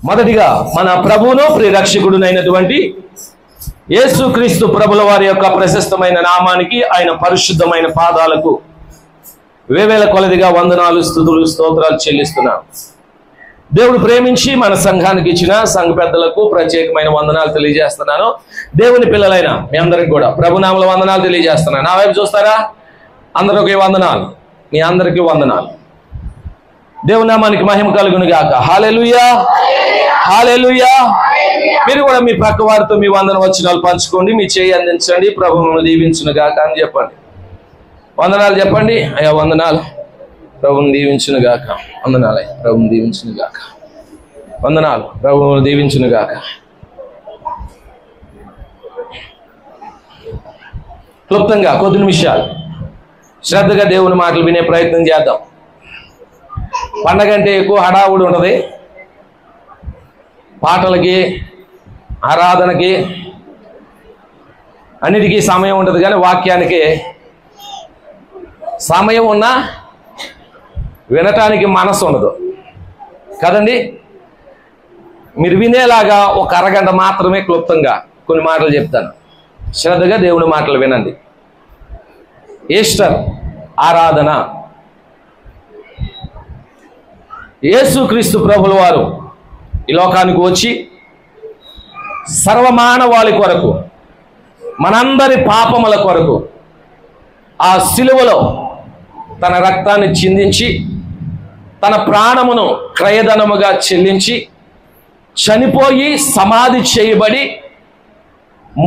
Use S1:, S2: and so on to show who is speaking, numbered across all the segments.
S1: మొదటిగా మన ప్రభువును ప్రియరక్షకుడునైనటువంటి యేసుక్రీస్తు ప్రభుల వారి యొక్క ప్రశస్తమైన నామానికి, ఆయన పరిశుద్ధమైన పాదాలకు వేవేల కొలదిగా వందనాలు, స్తుతులు, స్తోత్రాలు చెల్లిస్తున్నాను. దేవుడు ప్రేమించి మన సంఘానికి ఇచ్చిన సంఘ పెద్దలకు ప్రత్యేకమైన వందనాలు తెలియజేస్తున్నాను. దేవుని పిల్లలైన మీ అందరికి కూడా ప్రభునామల వందనాలు తెలియజేస్తున్నాను. నా వైపు చూస్తారా? అందరికీ వందనాలు, మీ అందరికీ వందనాలు. దేవుని నామానికి మహిమ కలుగును గాక. హల్లెలూయా, హల్లెలూయా. మీరు కూడా మీ పక్క వారితో మీ వందన వచనాలు పంచుకోండి, మీ చేయి అందించండి. ప్రభువును దీవించును గాక అని చెప్పండి. వందనాలు చెప్పండి. అయ్యా వందనాలు, ప్రభువును దీవించును గాక. వందనాలు, అయ్యా ప్రభువును దీవించును గాక. వందనాలు, ప్రభువును దీవించును గాక. క్లుప్తంగా కొద్ది నిమిషాలు శ్రద్ధగా దేవుని మాటలు వినే ప్రయత్నం చేద్దాం. పండగ అంటే ఎక్కువ హడావుడి ఉంటుంది. పాటలకి, ఆరాధనకి, అన్నిటికీ సమయం ఉంటుంది. కానీ వాక్యానికి సమయం ఉన్నా వినటానికి మనసు ఉండదు కదండి. మీరు వినేలాగా ఒక అరగంట మాత్రమే క్లుప్తంగా కొన్ని మాటలు చెప్తాను. శ్రద్ధగా దేవుని మాటలు వినండి. ఈస్టర్ ఆరాధన. యేసుక్రీస్తు ప్రభుల వారు ఈ లోకానికి వచ్చి సర్వమానవాళి కొరకు, మనందరి పాపముల కొరకు ఆ సిలువలో తన రక్తాన్ని చిందించి, తన ప్రాణమును క్రయధనముగా చెల్లించి, చనిపోయి సమాధి చేయబడి,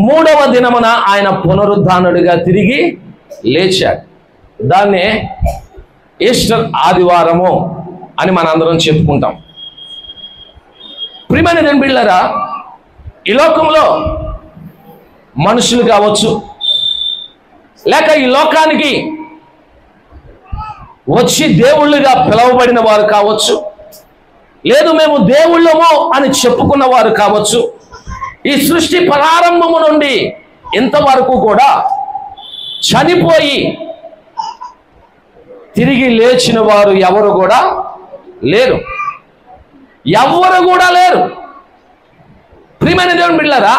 S1: మూడవ దినమున ఆయన పునరుద్ధానుడిగా తిరిగి లేచాడు. దాన్నే ఈస్టర్ ఆదివారము అని మనందరం చెప్పుకుంటాం. ప్రియమైన దేవుని బిడ్డలారా, ఈ లోకంలో మనుషులు కావచ్చు, లేక ఈ లోకానికి వచ్చి దేవుళ్ళుగా పిలువబడిన వారు కావచ్చు, లేదు మేము దేవుళ్ళము అని చెప్పుకున్న వారు కావచ్చు, ఈ సృష్టి ప్రారంభము నుండి ఇంతవరకు కూడా చనిపోయి తిరిగి లేచిన వారు ఎవరు కూడా లేరు. ఎవరు కూడా లేరు. ప్రియమైన దేవుని బిడ్డలారా,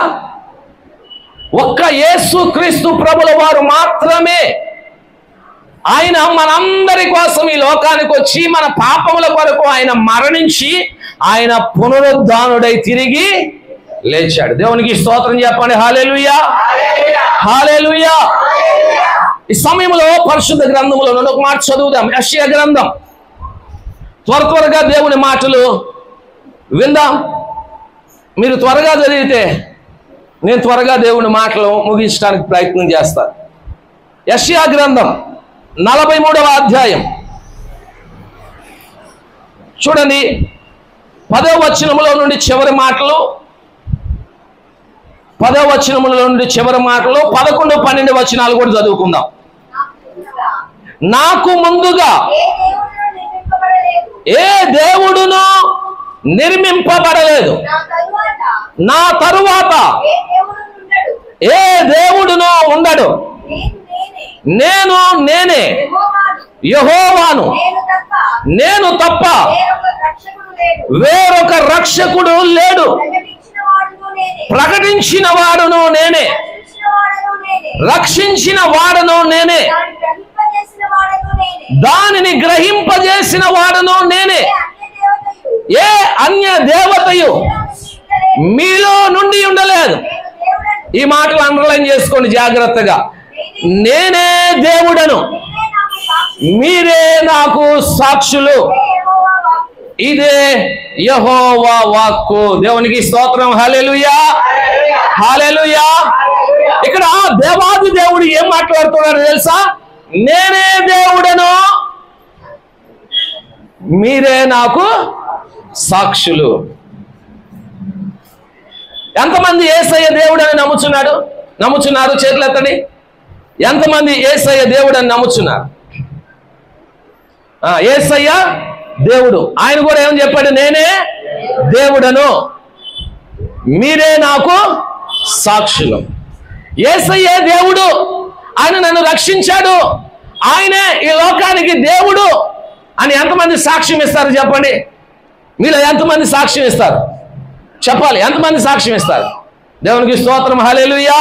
S1: ఒక్క యేసుక్రీస్తు ప్రభుల వారు మాత్రమే ఆయన మనందరి కోసం ఈ లోకానికి వచ్చి మన పాపముల కొరకు ఆయన మరణించి, ఆయన పునరుద్ధానుడై తిరిగి లేచాడు. దేవునికి స్తోత్రం చెప్పండి. హల్లెలూయా, హల్లెలూయా. ఈ సమయంలో పరిశుద్ధ గ్రంథంలో నుండి ఒక మాట చదువుదాం. యెషయా గ్రంథం. త్వరగా దేవుని మాటలు విందాం. మీరు త్వరగా చదివితే నేను త్వరగా దేవుని మాటలు ముగించడానికి ప్రయత్నం చేస్తాను. యెషయా గ్రంథం 43వ అధ్యాయం చూడండి. 10వ వచనములో నుండి చివరి మాటలు, 10వ వచనములో నుండి చివరి మాటలు, 11, 12 వచనాలు కూడా చదువుకుందాం. నాకు ముందుగా ఏ దేవుడును నిర్మింపబడలేదు, నా తరువాత ఏ దేవుడును ఉండడు, నేనే యెహోవాను, నేను తప్ప వేరొక రక్షకుడు లేడు, ప్రకటించిన వాడును నేనే, రక్షించిన వాడును నేనే, దానిని గ్రహింపజేసిన వాడును నేనే. ఏ అన్య దేవతయు మీలో నుండి ఉండలేదు. ఈ మాటలు అండర్లైన్ చేసుకోండి జాగ్రత్తగా. నేనే దేవుడను, మీరే నాకు సాక్షులు. ఇదే యెహోవా వాక్కు. దేవునికి స్తోత్రం. హల్లెలూయా, హల్లెలూయా. ఇక్కడ దేవాది దేవుడు ఏం మాట్లాడుతున్నాడు తెలుసా? నేనే దేవుడను, మీరే నాకు సాక్షులు. ఎంతమంది యేసయ్య దేవుడని నమ్ముచున్నారు? చేతులు ఎత్తండి. ఎంతమంది యేసయ్య దేవుడని నమ్ముచున్నారు? యేసయ్య దేవుడు. ఆయన కూడా ఏమని చెప్పాడు? నేనే దేవుడను, మీరే నాకు సాక్షులు. యేసయ్యే దేవుడు, ఆయన నన్ను రక్షించాడు, ఆయనే ఈ లోకానికి దేవుడు అని ఎంతమంది సాక్ష్యం ఇస్తారు చెప్పండి? మీలో ఎంతమంది సాక్ష్యం ఇస్తారు? చెప్పాలి. ఎంతమంది సాక్ష్యం ఇస్తారు? దేవునికి స్తోత్రం. హల్లెలూయా,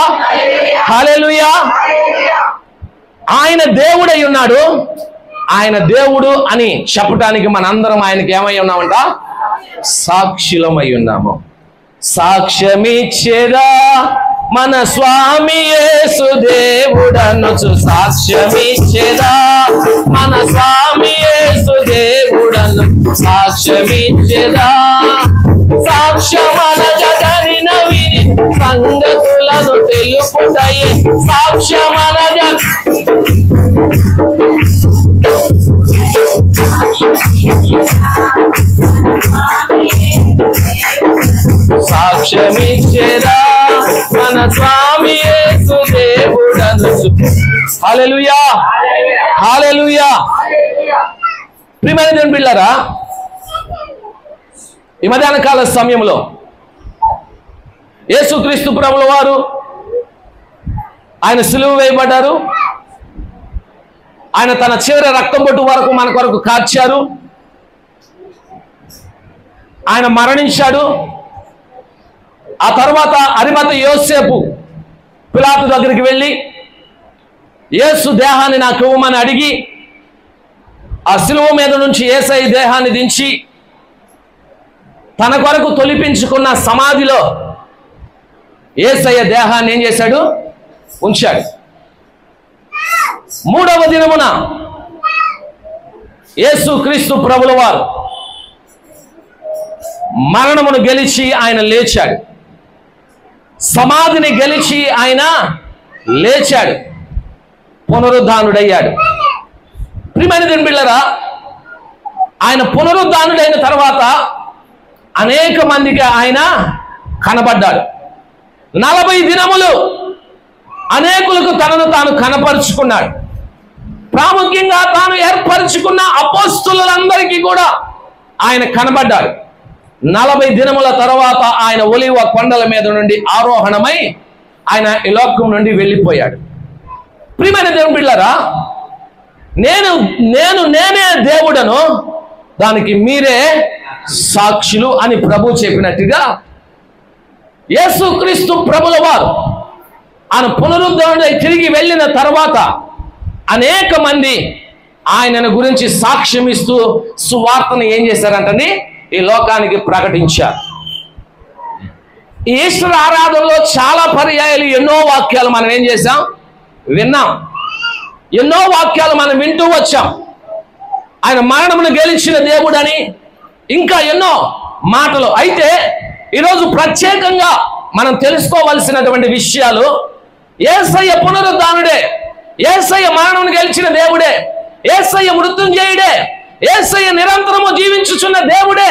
S1: హల్లెలూయా. ఆయన దేవుడై ఉన్నాడు. ఆయన దేవుడు అని చెప్పడానికి మనందరం ఆయనకి ఏమై ఉన్నామంట? సాక్షులమై ఉన్నాము. సాక్ష్యమిచ్చేదా మన స్వామి యేసు దేవుడనుచు, సాక్ష్యమిచ్చేదా మన స్వామి యేసు దేవుడను, సాక్ష్యమిచ్చేదా. సాక్ష్యమనగరిన విని సంగతులను తెలుపుటయే సాక్ష్యమనగ. సాక్ష్యమిచ్చేదా మన స్వామి యేసు దేవుడనుచు. హల్లెలూయా, హల్లెలూయా. ప్రియమైన దేవుని బిడ్డలారా, ఈ మధ్యాహ్న కాల సమయంలో యేసుక్రీస్తు ప్రభుల వారు ఆయన సిలువ వేయబడ్డారు. ఆయన తన చివరి రక్తం బొట్టు వరకు మన కొరకు కార్చారు. ఆయన మరణించాడు. ఆ తర్వాత అరిమత యోసేపు పిలాతు దగ్గరికి వెళ్ళి యేసు దేహాన్ని నాకు ఇవ్వమని అడిగి ఆ సిలువ మీద నుంచి యేసయ్య దేహాన్ని దించి తన కొరకు తొలిపించుకున్న సమాధిలో యేసయ్య దేహాన్ని ఏం చేశాడు? ఉంచాడు. మూడవ దినమున యేసుక్రీస్తు ప్రభుల వారు మరణమును గెలిచి ఆయన లేచాడు. సమాధిని గెలిచి ఆయన లేచాడు, పునరుద్ధానుడయ్యాడు. ప్రియమైన దేవుని బిడ్డలారా, ఆయన పునరుద్ధానుడైన తర్వాత అనేక మందికి ఆయన కనబడ్డాడు. 40 దినములు అనేకులకు తనను తాను కనపరుచుకున్నాడు. ప్రాముఖ్యంగా తాను ఏర్పరచుకున్న అపోస్తలులందరికీ కూడా ఆయన కనబడ్డాడు. 40 దినముల తర్వాత ఆయన ఒలివ కొండల మీద నుండి ఆరోహణమై ఆయన ఈ లోకం నుండి వెళ్ళిపోయాడు. ప్రియమైన దేవుని బిడ్డలారా, నేనే దేవుడను, దానికి మీరే సాక్షులు అని ప్రభు చెప్పినట్టుగా యేసుక్రీస్తు ప్రభుల వారు ఆయన పునరుద్ధరణై తిరిగి వెళ్ళిన తర్వాత అనేక మంది ఆయనను గురించి సాక్ష్యం ఇస్తూ సువార్తను ఏం చేశారంటని ఈ లోకానికి ప్రకటించారు. ఈ ఈస్టర్ ఆరాధనలో చాలా పర్యాయాలు ఎన్నో వాక్యాలు మనం ఏం చేశాం? విన్నాం. ఎన్నో వాక్యాలు మనం వింటూ వచ్చాం. ఆయన మరణమును గెలిచిన దేవుడని ఇంకా ఎన్నో మాటలు. అయితే ఈరోజు ప్రత్యేకంగా మనం తెలుసుకోవలసినటువంటి విషయాలు, యేసయ్య పునరుద్ధానుడే, యేసయ్య మరణమును గెలిచిన దేవుడే, యేసయ్య మృత్యుంజయుడే, యేసయ్య నిరంతరము జీవించుచున్న దేవుడే.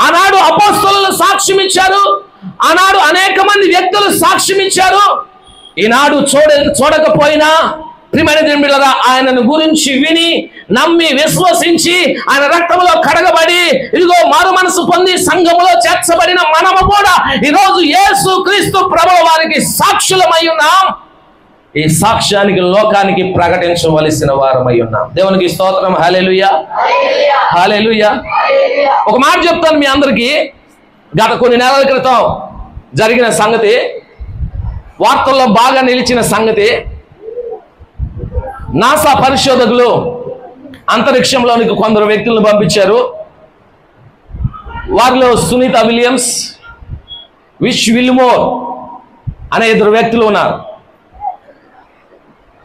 S1: ఆనాడు అపోస్తలులు సాక్ష్యం ఇచ్చారు, ఆనాడు అనేక మంది వ్యక్తులు సాక్ష్యం ఇచ్చారు. ఈనాడు చూడకపోయినా ప్రియమైన దేవుని బిడ్డలారా, ఆయనను గురించి విని నమ్మి విశ్వసించి ఆయన రక్తంలో కడగబడి ఇదిగో మారు మనసు పొంది సంఘములో చేర్చబడిన మనము కూడా ఈరోజు యేసుక్రీస్తు ప్రభువు వారికి సాక్షులమై ఉన్నాం. ఈ సాక్ష్యానికి లోకానికి ప్రకటించవలసిన వారమై ఉన్నాం. దేవునికి స్తోత్రం. హల్లెలూయా, హల్లెలూయా. ఒక మాట చెప్తాను మీ అందరికీ. గత కొన్ని నెలల క్రితం జరిగిన సంగతి, వార్తల్లో బాగా నిలిచిన సంగతి. నాసా పరిశోధకులు అంతరిక్షంలోనికి కొందరు వ్యక్తులను పంపించారు. వారిలో సునీత విలియమ్స్, విష్ విల్మోర్ అనే 2 వ్యక్తులు ఉన్నారు.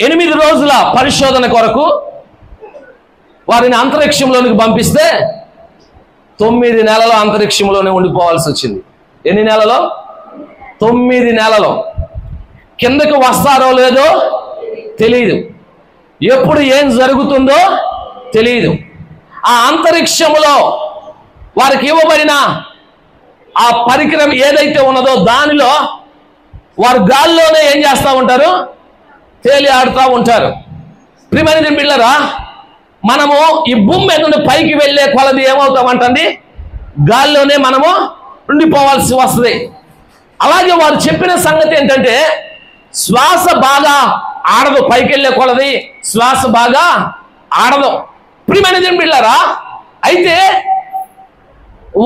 S1: 8 రోజుల పరిశోధన కొరకు వారిని అంతరిక్షంలోనికి పంపిస్తే 9 నెలలు అంతరిక్షంలోనే ఉండిపోవాల్సి వచ్చింది. ఎన్ని నెలలో? 9 నెలలు. కిందకు వస్తారో లేదో తెలియదు, ఎప్పుడు ఏం జరుగుతుందో తెలియదు. ఆ అంతరిక్షములో వారికి ఇవ్వబడిన ఆ పరికరం ఏదైతే ఉన్నదో దానిలో వారు గాల్లోనే ఏం చేస్తూ ఉంటారు? తేలి ఆడుతూ ఉంటారు. ప్రియమైన బిడ్డలారా, మనము ఈ భూమి మీద నుండి పైకి వెళ్ళే కొలది ఏమవుతామంటండి? గాల్లోనే మనము ఉండిపోవాల్సి వస్తుంది. అలాగే వారు చెప్పిన సంగతి ఏంటంటే, శ్వాస బాగా ఆడదు. పైకి వెళ్ళే కొలది శ్వాస బాగా ఆడదు. ప్రియమైన బిడ్డలారా, అయితే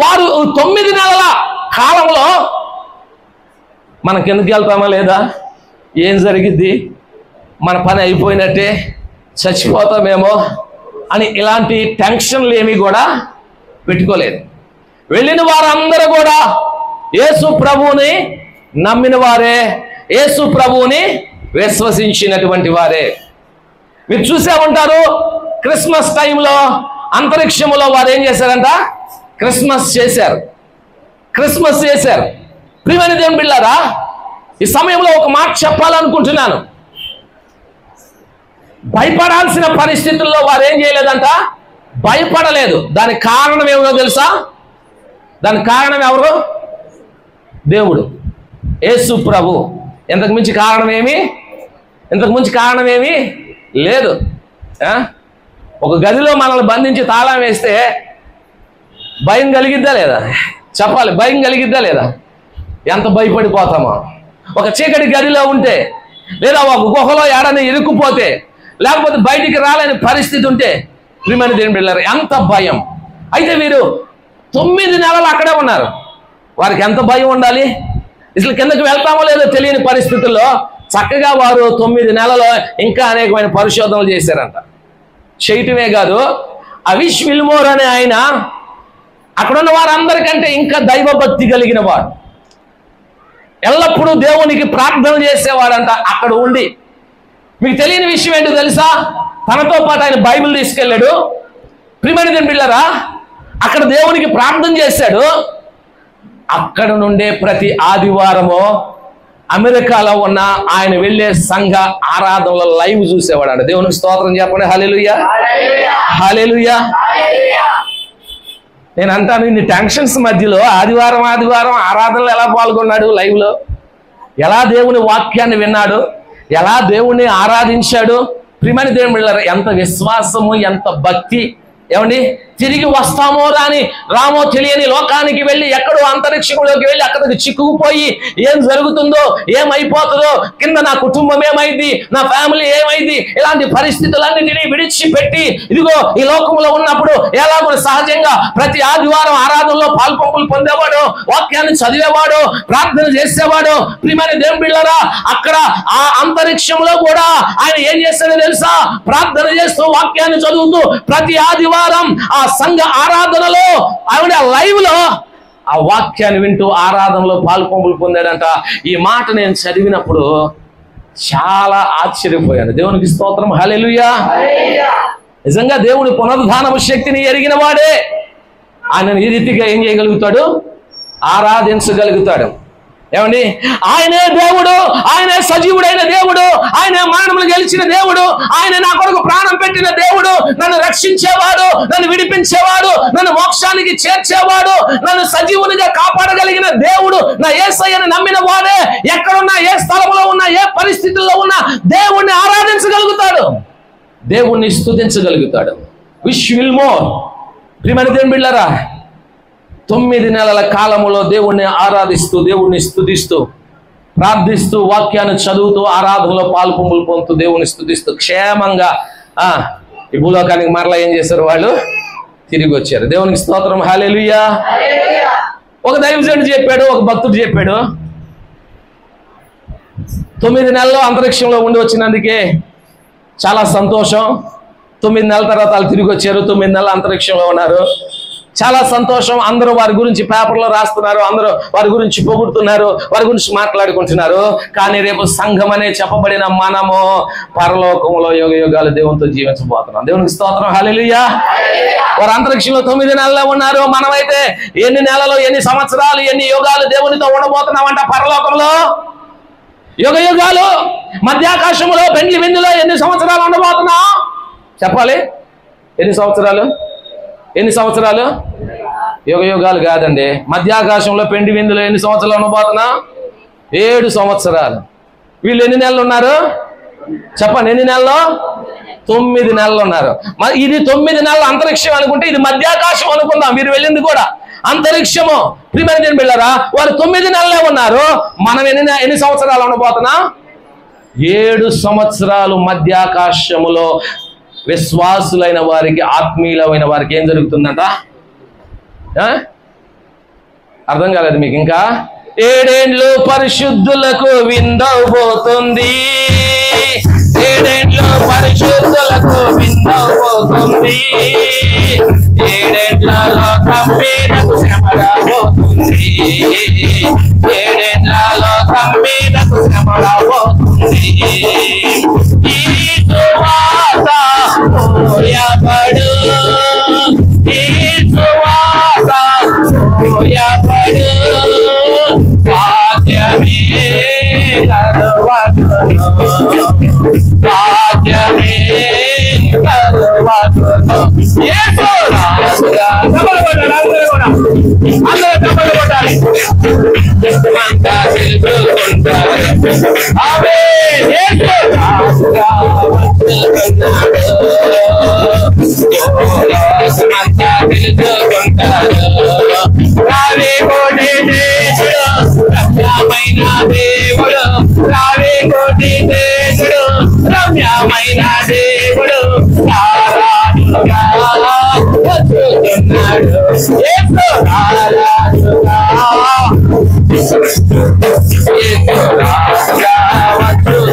S1: వారు 9 నెలల కాలంలో మనం కిందకి వెళ్తామా లేదా, ఏం జరిగిద్ది, మన పని అయిపోయినట్టే, చచ్చిపోతామేమో అని ఇలాంటి టెన్షన్లు ఏమీ కూడా పెట్టుకోలేదు. వెళ్ళిన వారందరూ కూడా యేసు ప్రభువుని నమ్మిన వారే, యేసు ప్రభువుని విశ్వసించినటువంటి వారే. మీరు చూసే ఉంటారు, క్రిస్మస్ టైంలో అంతరిక్షంలో వారు ఏం చేశారంట, క్రిస్మస్ చేశారు. ప్రియమైన దేవుని బిడ్డలారా, ఈ సమయంలో ఒక మాట చెప్పాలనుకుంటున్నాను. భయపడాల్సిన పరిస్థితుల్లో వారు ఏం చేయలేదంట, భయపడలేదు. దానికి కారణం ఏమో తెలుసా? దానికి కారణం ఎవరు? దేవుడు, యేసు ప్రభు. ఇంతకు మించి కారణం ఏమి లేదు. ఒక గదిలో మనల్ని బంధించి తాళం వేస్తే భయం కలిగిద్దా లేదా? చెప్పాలి, భయం కలిగిద్దా లేదా? ఎంత భయపడిపోతామో. ఒక చీకటి గదిలో ఉంటే, లేదా ఒక గుహలో ఏడని ఇరుక్కుపోతే, లేకపోతే బయటికి రాలేని పరిస్థితి ఉంటే, ప్రియమైన దేవుని బిడ్డలారా, ఎంత భయం. అయితే వీరు 9 నెలలు అక్కడే ఉన్నారు. వారికి ఎంత భయం ఉండాలి? అసలు కిందకి వెళ్తామో లేదో తెలియని పరిస్థితుల్లో చక్కగా వారు 9 నెలలో ఇంకా అనేకమైన పరిశోధనలు చేశారంట. చేయటమే కాదు, అవిష్ విల్మోర్ అనే ఆయన అక్కడున్న వారందరికంటే ఇంకా దైవభక్తి కలిగిన వాడు, ఎల్లప్పుడూ దేవునికి ప్రార్థన చేసేవాడంట. అక్కడ ఉండి, మీకు తెలియని విషయం ఏంటో తెలుసా? తనతో పాటు ఆయన బైబిల్ తీసుకెళ్ళాడు. ప్రియమైన దేవుని బిడ్డలారా, అక్కడ దేవునికి ప్రార్థన చేశాడు. అక్కడ నుండే ప్రతి ఆదివారము అమెరికాలో ఉన్న ఆయన వెళ్ళే సంఘ ఆరాధనలో లైవ్ చూసేవాడు. దేవునికి స్తోత్రం చెప్పండి. హల్లెలూయా, హల్లెలూయా. నేను అంటాను, ఇన్ని టెన్షన్స్ మధ్యలో ఆదివారం ఆరాధనలో ఎలా పాల్గొన్నాడు, లైవ్లో ఎలా దేవుని వాక్యాన్ని విన్నాడు, ఎలా దేవుణ్ణి ఆరాధించాడు. ప్రియమైన దేవుని బిడ్డలారా, ఎంత విశ్వాసము, ఎంత భక్తి. ఏమండి, తిరిగి వస్తామో రామో తెలియని లోకానికి వెళ్ళి, ఎక్కడో అంతరిక్షంలోకి వెళ్ళి అక్కడికి చిక్కుకుపోయి ఏం జరుగుతుందో, ఏమైపోతుందో, కింద నా కుటుంబం ఏమైంది, నా ఫ్యామిలీ ఏమైంది, ఇలాంటి పరిస్థితులన్నింటినీ విడిచిపెట్టి ఇదిగో ఈ లోకంలో ఉన్నప్పుడు ఎలాగో సహజంగా ప్రతి ఆదివారం ఆరాధనలో పాల్పంపులు పొందేవాడు, వాక్యాన్ని చదివేవాడు, ప్రార్థన చేసేవాడు. ప్రియమైన దేవుని బిడ్డలారా, అక్కడ ఆ అంతరిక్షంలో కూడా ఆయన ఏం చేస్తాడో తెలుసా? ప్రార్థన చేస్తూ, వాక్యాన్ని చదువుతూ, ప్రతి ఆదివారం ఆ సంఘ ఆరాధనలో ఆవిడ లైవ్ లో ఆ వాక్యాన్ని వింటూ ఆరాధనలో పాల్పంపులు పొందాడంట. ఈ మాట నేను చదివినప్పుడు చాలా ఆశ్చర్యపోయాను. దేవునికి స్తోత్రం, హల్లెలూయా. నిజంగా దేవుని పునరుద్ధానపు శక్తిని ఎరిగిన వాడే ఆయనను ఈ రీతిగా ఏం చేయగలుగుతాడు? ఆరాధించగలుగుతాడు. ఏమండి, ఆయనే దేవుడు, ఆయనే సజీవుడైన దేవుడు, ఆయనే మరణములు గెలిచిన దేవుడు, ఆయనే నా కొరకు ప్రాణం పెట్టిన దేవుడు, నన్ను రక్షించేవాడు, నన్ను విడిపించేవాడు, నన్ను మోక్షానికి చేర్చేవాడు, నన్ను సజీవునిగా కాపాడగలిగిన దేవుడు. నా యేసయ్యను నమ్మిన వాడే ఎక్కడున్నా, ఏ స్థలంలో ఉన్నా, ఏ పరిస్థితుల్లో ఉన్నా దేవుణ్ణి ఆరాధించగలుగుతాడు, దేవుణ్ణి స్తుతించగలుగుతాడు. Wish will more. ప్రియమైన దేవుని బిడ్డలారా, 9 నెలల కాలములో దేవుణ్ణి ఆరాధిస్తూ, దేవుణ్ణి స్తుతిస్తూ, ప్రార్థిస్తూ, వాక్యాన్ని చదువుతూ, ఆరాధనలో పాల్పొంపులు పొందుతూ, దేవుణ్ణి స్తుతిస్తూ క్షేమంగా ఈ భూలోకానికి మరలా ఏం చేశారు? వాళ్ళు తిరిగి వచ్చారు. దేవునికి స్తోత్రం, హల్లెలూయా. ఒక దైవజనుడు చెప్పాడు, ఒక భక్తుడు చెప్పాడు, 9 నెలల్లో అంతరిక్షంలో ఉండి వచ్చినందుకే చాలా సంతోషం. 9 నెలల తర్వాత వాళ్ళు తిరిగి వచ్చారు, 9 నెలలు అంతరిక్షంలో ఉన్నారు, చాలా సంతోషం. అందరూ వారి గురించి పేపర్లో రాస్తున్నారు, అందరూ వారి గురించి పొగుడుతున్నారు, వారి గురించి మాట్లాడుకుంటున్నారు. కానీ రేపు సంఘం అనే చెప్పబడిన మనము పరలోకంలో యుగ యుగాలు దేవునితో జీవించబోతున్నాం. దేవునికి స్తోత్రం, హల్లెలూయా. వారు అంతరిక్షంలో 9 నెలల్లో ఉన్నారు. మనమైతే ఎన్ని నెలలు, ఎన్ని సంవత్సరాలు, ఎన్ని యుగాలు దేవునితో ఉండబోతున్నామంట పరలోకంలో? యుగ యుగాలు. మధ్యాకాశంలో పెండ్లి విందులో ఎన్ని సంవత్సరాలు ఉండబోతున్నాం? చెప్పాలి. ఎన్ని సంవత్సరాలు? యుగ యుగాలు కాదండి. మధ్యాకాశంలో పెండి విందులో ఎన్ని సంవత్సరాలు ఉండబోతున్నా? 7 సంవత్సరాలు. వీళ్ళు ఎన్ని నెలలు ఉన్నారు చెప్పండి? ఎన్ని నెలలు? 9 నెలలు ఉన్నారు. ఇది 9 నెలల అంతరిక్షం అనుకుంటే ఇది మధ్యాకాశం అనుకుందాం. మీరు వెళ్ళింది కూడా అంతరిక్షము. ప్రియమైన దేవుని బిడ్డలారా, వారు 9 నెలలే ఉన్నారు. మనం ఎన్ని సంవత్సరాలు ఉండబోతున్నా? 7 సంవత్సరాలు మధ్యాకాశములో విశ్వాసులైన వారికి, ఆత్మీయులైన వారికి ఏం జరుగుతుందంట? అర్థం కాలేదు మీకు? ఇంకా ఏడేండ్లు పరిశుద్ధులకు విందవబోతుంది. ఏడేండ్లు పరిశుద్ధులకు విందవబోతుంది. ఏడేండ్లలో కంపీలకు శ్రమ రాబోతుంది. ఏడేండ్లలో కంపీలకు శ్రమ రాబోతుంది. ఈ సువార్త మోయబడు, ఈ సువార్త మోయబడు. భాగ్యమే కరువగును, భాగ్యమే కరువగును. యేసు రాజుగా డబల్ కొట్టాలి, అందరూ డబల్ కొట్టాలి. అంతా తెలుసుకుంటారు. ఆమేన్. యేసు రాజుగా వస్తున్నాడు. అంతా తెలుసుకుంటారు. రావే కోటి దేవుడు, రమ్యమైన దేవుడు, రావే కోటి దేవుడు, రమ్యమైన దేవుడు రారాజుగా వస్తున్నాడు. యేసు రారాజుగా, యేసు రాజుగా వస్తున్నాడు.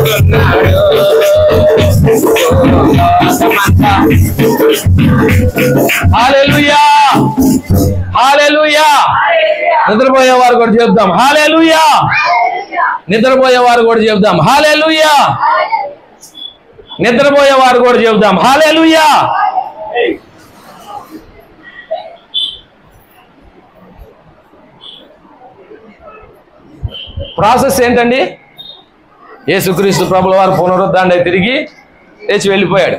S1: హల్లెలూయా, హల్లెలూయా. నిద్రపోయేవారు కూడా చెప్దాం హల్లెలూయా. నిద్రపోయేవారు కూడా చెప్దాం హల్లెలూయా. నిద్రపోయేవారు కూడా చెప్దాం హల్లెలూయా. ప్రాసెస్ ఏంటండి? యేసుక్రీస్తు ప్రభుల వారు పునరుద్ధాన్ని తిరిగి లేచి వెళ్ళిపోయాడు.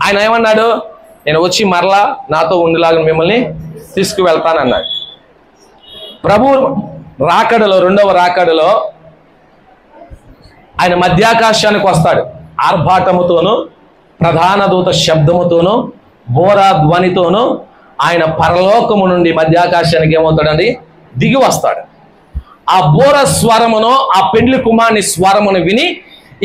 S1: ఆయన ఏమన్నాడు? నేను వచ్చి మరలా నాతో ఉండేలాగా మిమ్మల్ని తీసుకువెళ్తానన్నాడు. ప్రభు రాకడలో, రెండవ రాకడలో ఆయన మధ్యాకాశానికి వస్తాడు. ఆర్భాటముతోనూ, ప్రధాన దూత శబ్దముతోనూ, బోరా ధ్వనితోనూ ఆయన పరలోకము నుండి మధ్యాకాశానికి ఏమవుతాడండి? దిగి వస్తాడు. ఆ బోర స్వరమును, ఆ పెండ్లి కుమారుని స్వరమును విని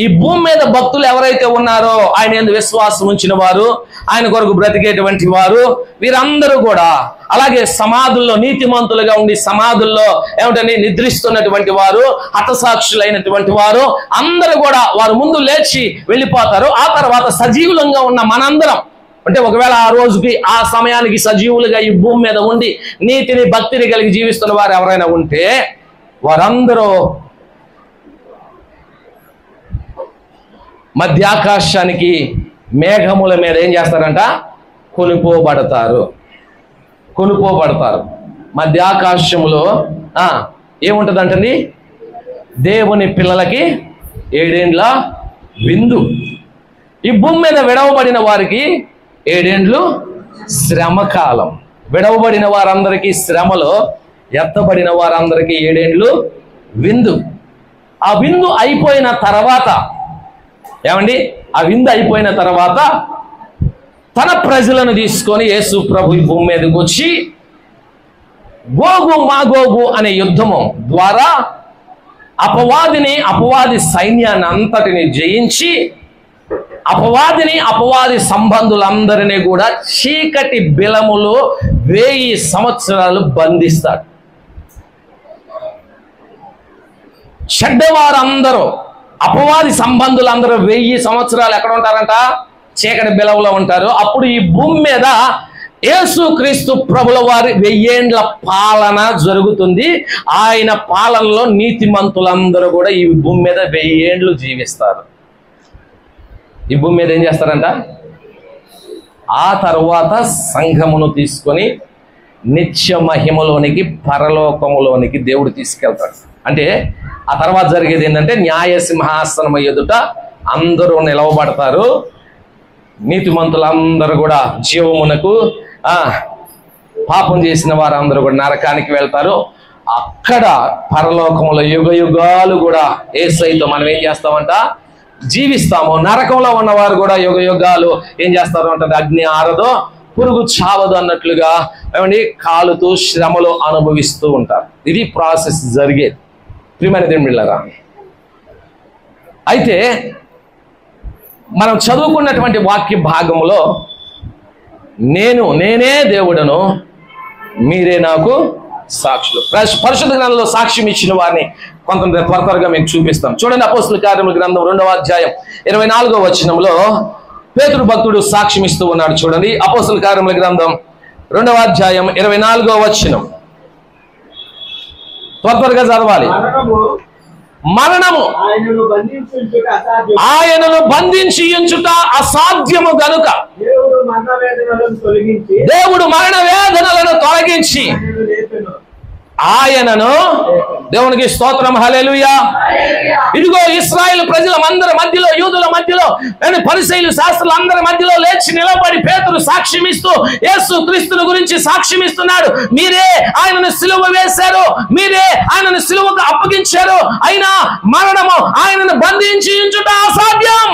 S1: ఈ భూమి మీద భక్తులు ఎవరైతే ఉన్నారో, ఆయన యందు విశ్వాసం ఉంచిన వారు, ఆయన కొరకు బ్రతికేటువంటి వారు, వీరందరూ కూడా, అలాగే సమాధుల్లో నీతిమంతులుగా ఉండి సమాధుల్లో ఏమిటండి నిద్రిస్తున్నటువంటి వారు, హతసాక్షులైనటువంటి వారు అందరూ కూడా వారు ముందు లేచి వెళ్ళిపోతారు. ఆ తర్వాత సజీవులంగా ఉన్న మనందరం, అంటే ఒకవేళ ఆ రోజుకి ఆ సమయానికి సజీవులుగా ఈ భూమి మీద ఉండి నీతిని భక్తిని కలిగి జీవిస్తున్న వారు ఎవరైనా ఉంటే వారందరూ మధ్యాకాశానికి మేఘముల మీద ఏం చేస్తారంట? కొనుపోబడతారు. కొనుపోబడతారు. మధ్యాకాశంలో ఏముంటుందంటండి? దేవుని పిల్లలకి 7 ఏండ్ల విందు. ఈ భూమి మీద విడవబడిన వారికి 7 ఏండ్లు శ్రమకాలం. విడవబడిన వారందరికీ శ్రమలో, ఎత్తబడిన వారందరికీ 7 ఏండ్లు విందు. ఆ విందు అయిపోయిన తర్వాత ఏమండి? ఆ విందు అయిపోయిన తర్వాత తన ప్రజలను తీసుకొని యేసు ప్రభు ఈ భూమి మీదకి వచ్చి గోగు మాగోగు అనే యుద్ధము ద్వారా అపవాది సైన్యాన్ని అంతటిని జయించి అపవాది సంబంధులందరినీ కూడా చీకటి బిలములో 1000 సంవత్సరాలు బంధిస్తాడు. చెడ్డవారందరూ, అపవాది సంబంధులందరూ 1000 సంవత్సరాలు ఎక్కడ ఉంటారంట? చీకటి బిలవలో ఉంటారు. అప్పుడు ఈ భూమి మీద యేసుక్రీస్తు ప్రభుల వారి 1000 ఏండ్ల పాలన జరుగుతుంది. ఆయన పాలనలో నీతిమంతులందరూ కూడా ఈ భూమి మీద 1000 ఏండ్లు జీవిస్తారు. ఈ భూమి మీద ఏం చేస్తారంట? ఆ తర్వాత సంఘమును తీసుకొని నిత్య మహిమలోనికి, పరలోకములోనికి దేవుడు తీసుకెళ్తాడు. అంటే ఆ తర్వాత జరిగేది ఏంటంటే న్యాయ సింహాసనం ఎదుట అందరూ నిలవబడతారు. నీతిమంతులందరూ కూడా జీవమునకు, పాపం చేసిన వారందరూ కూడా నరకానికి వెళ్తారు. అక్కడ పరలోకంలో యుగ యుగాలు కూడా యేసయ్యతో మనం ఏం చేస్తామంట? జీవిస్తాము. నరకంలో ఉన్నవారు కూడా యుగ యుగాలు ఏం చేస్తారు అంటే అగ్ని ఆరదో, పురుగు చావదు అన్నట్లుగా ఏమండి కాలుతూ శ్రమలు అనుభవిస్తూ ఉంటారు. ఇది ప్రాసెస్ జరిగేది. ప్రియమైన దేవుని బిడ్డలారా, అయితే మనం చదువుకున్నటువంటి వాక్య భాగంలో నేనే దేవుడను, మీరే నాకు సాక్షులు. పరిశుద్ధ గ్రంథంలో సాక్ష్యం ఇచ్చిన వారిని కొంత త్వరగా మీకు చూపిస్తాం. చూడండి, అపోస్తుల కార్యముల గ్రంథం 2వ అధ్యాయం 24వ వచనంలో పేతురు భక్తుడు సాక్ష్యం ఇస్తూ ఉన్నాడు. చూడండి, అపోస్తుల కార్యముల గ్రంథం 2వ అధ్యాయం 24వ వచనం. త్వరగా చదవాలి. మరణము ఆయనను బంధించి ఉంచుట అసాధ్యము గనుక దేవుడు మరణ వేదనలను తొలగించి ఆయనను, దేవునికి స్తోత్రం, హల్లెలూయా. ఇదిగో ఇశ్రాయేలు ప్రజల అందరి మధ్యలో, యూదుల మధ్యలో, పరిసయ్యులు శాస్త్రుల అందరి మధ్యలో లేచి నిలబడి పేతురు సాక్ష్యం ఇస్తూ యేసు క్రీస్తుని గురించి సాక్ష్యం ఇస్తున్నాడు. మీరే ఆయనను సిలువ వేశారు, మీరే ఆయనను సిలువకు అప్పగించారు, అయినా మరణము ఆయనను బంధించి ఉంచుట అసాధ్యం.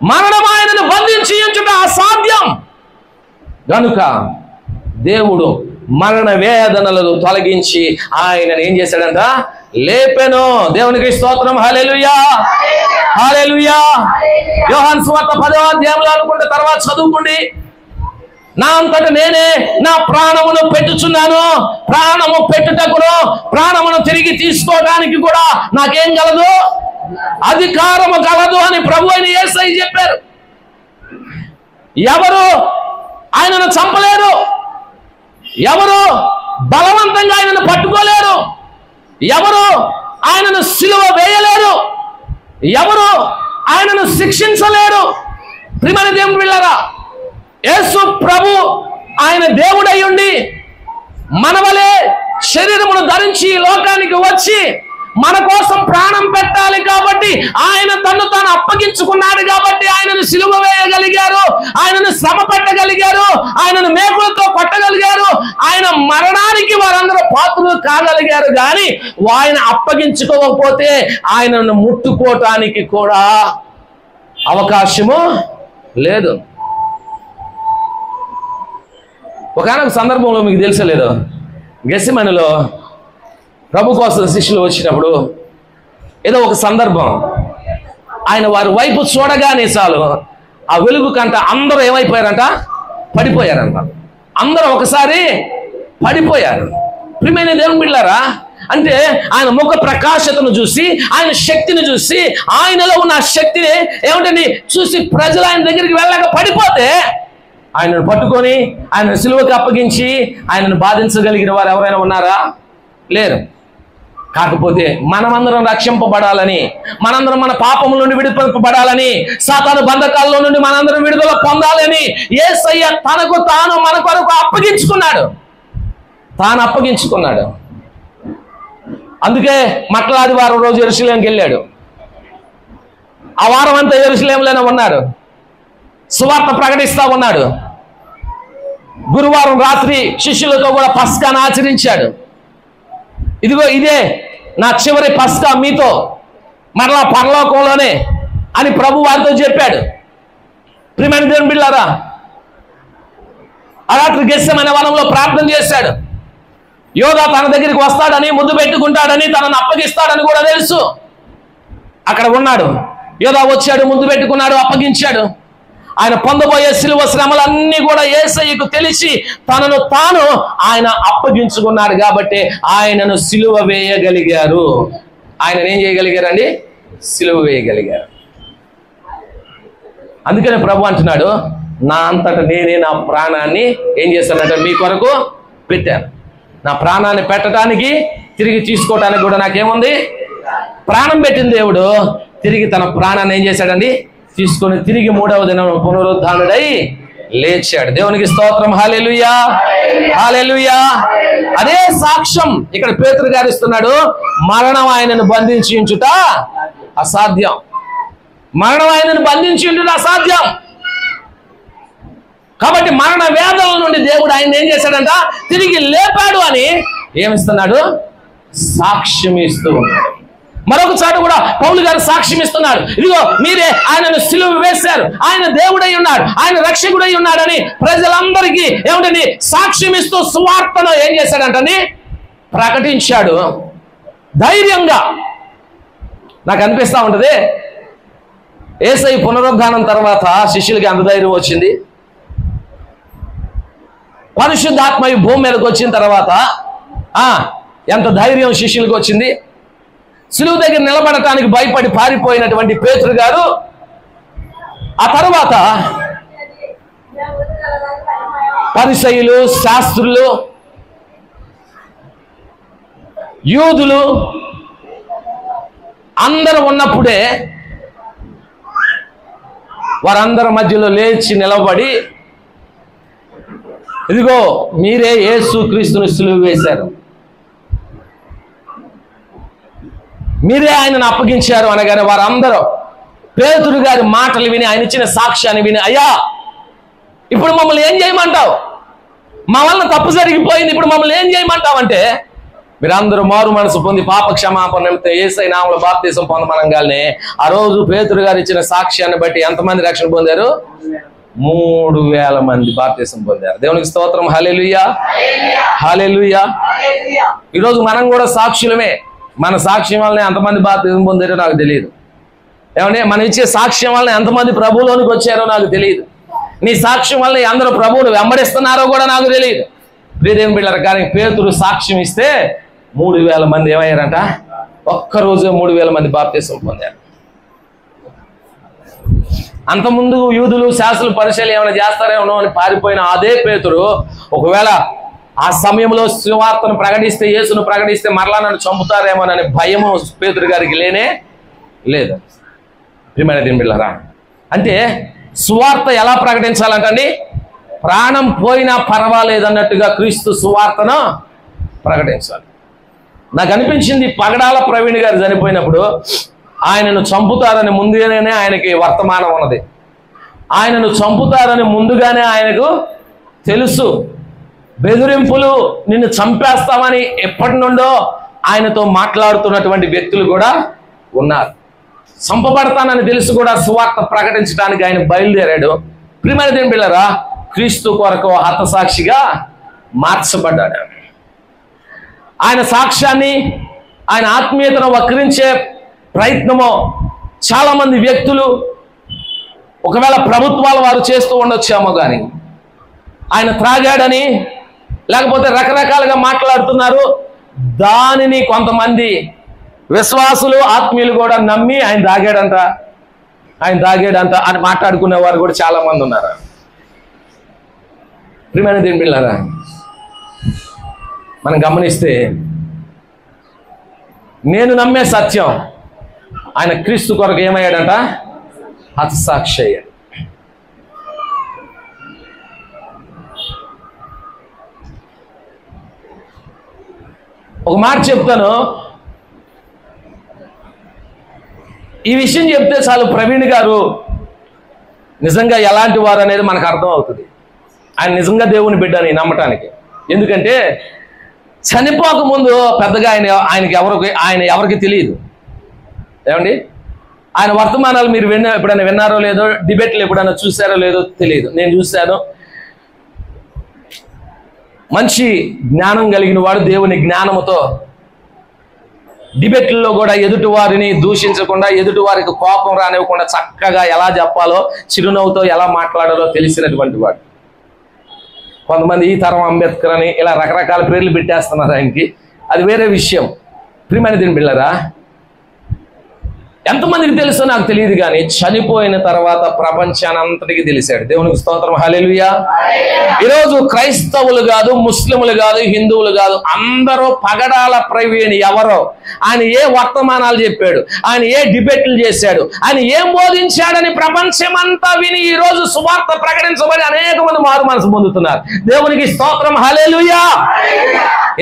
S1: మరణం ఆయనను బంధించి ఉంచుట అసాధ్యం గనుక దేవుడు మరణ వేదనలను తొలగించి ఆయనను ఏం చేశాడంట? లేపెను. దేవునికి స్తోత్రం, హల్లెలూయా, హల్లెలూయా. యోహాను సువార్త 10వ అధ్యాయంలో అనుకుంటే తర్వాత చదువుకోండి. నా అంతట నేనే నా ప్రాణమును పెట్టుచున్నాను, ప్రాణము పెట్టుటకును ప్రాణమును తిరిగి తీసుకోవడానికి కూడా నాకేం గలదు? అధికారము గలదు అని ప్రభు అయిన యేసయ్య చెప్పారు. ఎవరు ఆయనను చంపలేరు, ఎవరు బలవంతంగా ఆయనను పట్టుకోలేరు, ఎవరు ఆయనను సిలువ వేయలేరు, ఎవరు ఆయనను శిక్షించలేరు. ప్రియమైన దేవుని బిడ్డలారా, యేసు ప్రభు ఆయన దేవుడై ఉండి మనవలే శరీరమును ధరించి లోకానికి వచ్చి మన కోసం ప్రాణం పెట్టాలి కాబట్టి ఆయన తను తాను అప్పగించుకున్నాడు కాబట్టి ఆయనను సిలువ వేయగలిగారు, ఆయనను శ్రమ పెట్టగలిగారు, ఆయనను మేకులతో కొట్టగలిగారు, ఆయన మరణానికి వారందరూ పాత్రలు కాగలిగారు. కానీ ఆయన అప్పగించుకోకపోతే ఆయనను ముట్టుకోవటానికి కూడా అవకాశము లేదు. ఒకనొక సందర్భంలో మీకు తెలుసలేదు, గెత్సేమనీలో ప్రభు కోసం శిష్యులు వచ్చినప్పుడు ఏదో ఒక సందర్భం, ఆయన వారి వైపు చూడగానే చాలు ఆ వెలుగు కంట అందరూ ఏమైపోయారంట? పడిపోయారంట. అందరూ ఒకసారి పడిపోయారు. ప్రియమైన దేవుని బిడ్డలారా, అంటే ఆయన ముఖ ప్రకాశతను చూసి, ఆయన శక్తిని చూసి, ఆయనలో ఉన్న శక్తిని ఏమిటండి చూసి ప్రజలు ఆయన దగ్గరికి వెళ్ళక పడిపోతే ఆయనను పట్టుకొని ఆయన సిలువకి అప్పగించి ఆయనను బాధించగలిగిన వారు ఎవరైనా ఉన్నారా? లేరు. కాకపోతే మనమందరం రక్షింపబడాలని, మనందరం మన పాపముల నుండి విడిపింపబడాలని, సాతాను బంధకాల్లో నుండి మనందరం విడుదల పొందాలని యేసయ్య తనకు తాను మన కొరకు అప్పగించుకున్నాడు. అందుకే మట్ల ఆదివారం రోజు యెరూషలేముకి వెళ్ళాడు. ఆ వారం అంతా యెరూషలేములోనే ఉన్నాడు, సువార్త ప్రకటిస్తా ఉన్నాడు. గురువారం రాత్రి శిష్యులతో కూడా పస్కాను ఆచరించాడు. ఇదిగో ఇదే నా చివరి పస్కా మీతో, మరలా పరలోకంలోనే అని ప్రభు వారితో చెప్పాడు. ప్రియమైన దేవుని బిడ్డలారా, ఆ రాత్రి గెత్సేమనీ వనంలో ప్రార్థన చేశాడు. యోధా తన దగ్గరికి వస్తాడని, ముద్దు పెట్టుకుంటాడని, తనను అప్పగిస్తాడని కూడా తెలుసు. అక్కడ ఉన్నాడు. యోధా వచ్చాడు, ముద్దు పెట్టుకున్నాడు, అప్పగించాడు. ఆయన పొందబోయే సిలువ శ్రమలన్నీ కూడా యేసయ్యకు తెలిసి తనను తాను ఆయన అప్పగించుకున్నాడు కాబట్టి ఆయనను సిలువ వేయగలిగారు. ఆయనను ఏం చేయగలిగారండి? సిలువ వేయగలిగారు. అందుకనే ప్రభు అంటున్నాడు, నా అంతట నేనే నా ప్రాణాన్ని ఏం చేశానంటే మీ కొరకు పెట్టాను. నా ప్రాణాన్ని పెట్టడానికి, తిరిగి తీసుకోవడానికి కూడా నాకేముంది? ప్రాణం పెట్టిన దేవుడు తిరిగి తన ప్రాణాన్ని ఏం చేశాడండి? తీసుకొని తిరిగి 3వ దినం పునరుద్ధానుడై లేచాడు. దేవునికి స్తోత్రం, హల్లెలూయా, హల్లెలూయా. అదే సాక్ష్యం ఇక్కడ పేతురు గారు ఇస్తున్నాడు. మరణం ఆయనను బంధించి ఉంచుట అసాధ్యం, మరణం ఆయనను బంధించి ఉంచుట అసాధ్యం. కాబట్టి మరణ వేదనల నుండి దేవుడు ఆయన ఏం చేశాడంట? తిరిగి లేపాడు అని ఏమిస్తున్నాడు? సాక్ష్యం ఇస్తూ ఉన్నాడు. మరొక చాటు కూడా పౌలు గారు సాక్ష్యం ఇస్తున్నాడు. ఇదిగో మీరే ఆయనను సిలువ వేశారు, ఆయన దేవుడై ఉన్నాడు, ఆయన రక్షకుడై ఉన్నాడని ప్రజలందరికీ ఏమిటని సాక్ష్యం ఇస్తూ సువార్తను ఏం చేశాడంటని ప్రకటించాడు ధైర్యంగా. నాకు అనిపిస్తా ఉంటది, యేసయ్య పునరుద్ధానం తర్వాత శిష్యులకి అంత ధైర్యం వచ్చింది. పరిశుద్ధాత్మ ఈ భూమి మీదకి వచ్చిన తర్వాత ఎంత ధైర్యం శిష్యులకు వచ్చింది. సిలువ దగ్గర నిలబడటానికి భయపడి పారిపోయినటువంటి పేతురు గారు ఆ తర్వాత పరిసయ్యులు, శాస్త్రులు, యూదులు అందరూ ఉన్నప్పుడే వారందరి మధ్యలో లేచి నిలబడి, ఇదిగో మీరే యేసు క్రీస్తుని సిలువ వేశారు, మీరే ఆయనను అప్పగించారు అనగానే వారందరూ పేతురు గారి మాటలు విని, ఆయన ఇచ్చిన సాక్ష్యాన్ని విని, అయ్యా ఇప్పుడు మమ్మల్ని ఏం చేయమంటావు, మా వలన తప్పు జరిగిపోయింది, ఇప్పుడు మమ్మల్ని ఏం చేయమంటావు అంటే, మీరందరూ మారు మనసు పొంది పాప క్షమాపణ యేసయ్య నామములో బాప్తిసం పొందమనగానే ఆ రోజు పేతురు గారు ఇచ్చిన సాక్ష్యాన్ని బట్టి ఎంతమంది రక్షణ పొందారు? 3000 మంది బాప్తిసం పొందారు. దేవునికి స్తోత్రం. హల్లెలూయా, హల్లెలూయా. ఈరోజు మనం కూడా సాక్షులమే. మన సాక్ష్యం వల్లనే ఎంతమంది బాప్తిసం పొందారో నాకు తెలియదు. ఏమంటే మనం ఇచ్చే సాక్ష్యం వల్ల ఎంతమంది ప్రభువులోనికి వచ్చారో నాకు తెలియదు. నీ సాక్ష్యం వల్ల అందరూ ప్రభువును వెంబడిస్తున్నారో కూడా నాకు తెలియదు. ప్రియదేవుని బిడ్డలారా, కానీ పేతురు సాక్ష్యం ఇస్తే 3000 మంది ఏమయ్యారంట? ఒక్కరోజు 3000 మంది బాప్తిసం పొందారు. అంతకుముందు యూదులు, శాస్త్రులు, పరిచయాలు ఏమైనా చేస్తారేమో అని పారిపోయిన అదే పేతురు ఒకవేళ ఆ సమయంలో సువార్తను ప్రకటిస్తే, యేసును ప్రకటిస్తే మరలా నన్ను చంపుతారేమోనని భయము పేతురు గారికి లేనే లేదు. ప్రియమైన దేవుని బిడ్డలారా, అంటే సువార్త ఎలా ప్రకటించాలంటండి? ప్రాణం పోయినా పర్వాలేదన్నట్టుగా క్రీస్తు సువార్తను ప్రకటించాలి. నాకు అనిపించింది, పగడాల ప్రవీణ్ గారు చనిపోయినప్పుడు ఆయనను చంపుతారని ముందుగానే ఆయనకి వర్తమానం ఉన్నది. ఆయనను చంపుతారని ముందుగానే ఆయనకు తెలుసు. బెదిరింపులు, నిన్ను చంపేస్తామని ఎప్పటి నుండో ఆయనతో మాట్లాడుతున్నటువంటి వ్యక్తులు కూడా ఉన్నారు. చంపబడతానని తెలుసు కూడా సువార్త ప్రకటించడానికి ఆయన బయలుదేరాడు. ప్రియమైన దేవుని బిడ్డలారా, క్రీస్తు కొరకు హతసాక్షిగా మార్చబడ్డాడు. ఆయన సాక్ష్యాన్ని, ఆయన ఆత్మీయతను వక్రించే ప్రయత్నమో చాలా మంది వ్యక్తులు, ఒకవేళ ప్రభుత్వాల వారు చేస్తూ ఉండొచ్చేమో, కానీ ఆయన త్రాగాడని లేకపోతే రకరకాలుగా మాట్లాడుతున్నారు. దానిని కొంతమంది విశ్వాసులు, ఆత్మీయులు కూడా నమ్మి ఆయన తాగాడంట అని మాట్లాడుకునే వారు కూడా చాలా మంది ఉన్నారు. ప్రియమైన దేవుని బిడ్డలారా, మనం గమనిస్తే నేను నమ్మే సత్యం, ఆయన క్రీస్తు కొరకు ఏమయ్యాడంట? హతసాక్షి అయ్యాడు. ఒక మాట చెప్తాను, ఈ విషయం చెప్తే చాలు ప్రవీణ్ గారు నిజంగా ఎలాంటి వారు అనేది మనకు అర్థం అవుతుంది. ఆయన నిజంగా దేవుని బిడ్డని నమ్మటానికి. ఎందుకంటే చనిపోక ముందు పెద్దగా ఆయన ఎవరికి తెలియదు. ఏమండి, ఆయన వర్తమానాలు మీరు ఎప్పుడైనా విన్నారో లేదో, డిబేట్లు ఎప్పుడైనా చూసారో లేదో తెలియదు. నేను చూశాను. మంచి జ్ఞానం కలిగిన వాడు, దేవుని జ్ఞానముతో డిబేట్లలో కూడా ఎదుటి వారిని దూషించకుండా, ఎదుటి వారికి కోపం రానివ్వకుండా చక్కగా ఎలా చెప్పాలో, చిరునవ్వుతో ఎలా మాట్లాడాలో తెలిసినటువంటి వాడు. కొంతమంది ఈ తరం అంబేద్కర్ అని ఇలా రకరకాల పేర్లు పెట్టేస్తున్నారు ఆయనకి, అది వేరే విషయం. ప్రియమైన దేవుని బిడ్డలారా, ఎంతమందికి తెలుసో నాకు తెలియదు, కానీ చనిపోయిన తర్వాత ప్రపంచానంతటికి తెలిసాడు. దేవునికి స్తోత్రం. హల్లెలూయా. ఈరోజు క్రైస్తవులు కాదు, ముస్లిములు కాదు, హిందువులు కాదు, అందరూ పగడాల ప్రవీణ్ ఎవరో, ఆయన ఏ వర్తమానాలు చెప్పాడు, ఆయన ఏ డిబేట్లు చేశాడు, ఆయన ఏం బోధించాడని ప్రపంచమంతా విని ఈ రోజు సువార్త ప్రకటించబడి అనేక మంది మారు మనసు పొందుతున్నారు. దేవునికి స్తోత్రం. హల్లెలూయా.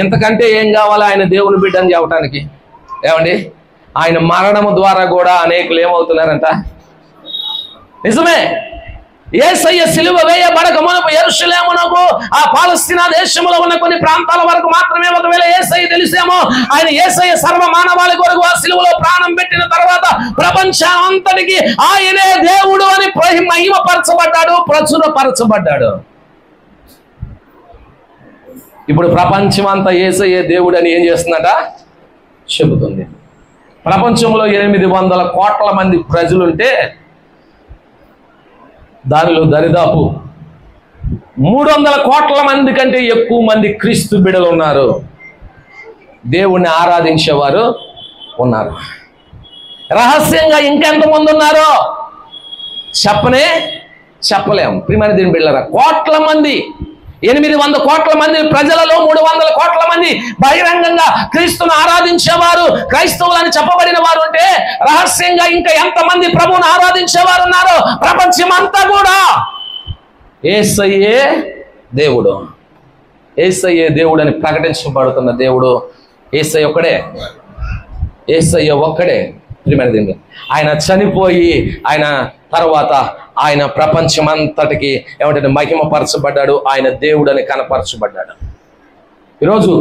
S1: ఇంతకంటే ఏం కావాలి ఆయన దేవుని బిడ్డ అని చెప్పడానికి? ఏమండి, ఆయన మరణము ద్వారా కూడా అనేకులు ఏమవుతున్నారంట? నిజమే, యేసయ్య సిలువ వేయబడక మునుపు యెరూషలేమునకు, ఆ పాలస్తీనా దేశంలో ఉన్న కొన్ని ప్రాంతాల వరకు మాత్రమే ఒకవేళ యేసయ్య తెలిసేమో. ఆయన యేసయ్య సర్వ మానవాళి కొరకు ఆ సిలువలో ప్రాణం పెట్టిన తర్వాత ప్రపంచాంతటికి ఆయనే దేవుడు అని మహిమపరచబడ్డాడు, ప్రచురపరచబడ్డాడు. ఇప్పుడు ప్రపంచం అంతా యేసయ్య దేవుడు అని ఏం చేస్తుందట? చెబుతుంది. ప్రపంచంలో 800 కోట్ల మంది ప్రజలుంటే దానిలో దరిదాపు 300 కోట్ల మంది కంటే ఎక్కువ మంది క్రీస్తు బిడ్డలు ఉన్నారు, దేవుణ్ణి ఆరాధించేవారు ఉన్నారు. రహస్యంగా ఇంకెంతమంది ఉన్నారో చెప్పలేము. ప్రియమైన దేవుని బిడ్డలారా, కోట్ల మంది, 800 కోట్ల మంది ప్రజలలో 300 కోట్ల మంది బహిరంగంగా క్రీస్తును ఆరాధించేవారు, క్రైస్తవులు అని చెప్పబడిన వారు ఉంటే, రహస్యంగా ఇంకా ఎంతమంది ప్రభువును ఆరాధించేవారు ఉన్నారో ప్రపంచమంతా కూడా యేసయ్యే దేవుడు, యేసయ్యే దేవుడు అని ప్రకటించబడుతున్న దేవుడు యేసయ్య ఒక్కడే, యేసయ్య ఒక్కడే. ప్రియమైన దేవుడు, ఆయన చనిపోయి ఆయన తర్వాత ఆయన ప్రపంచమంతటికి ఏమంటే మహిమపరచబడ్డాడు, ఆయన దేవుడని కనపరచబడ్డాడు. ఈరోజు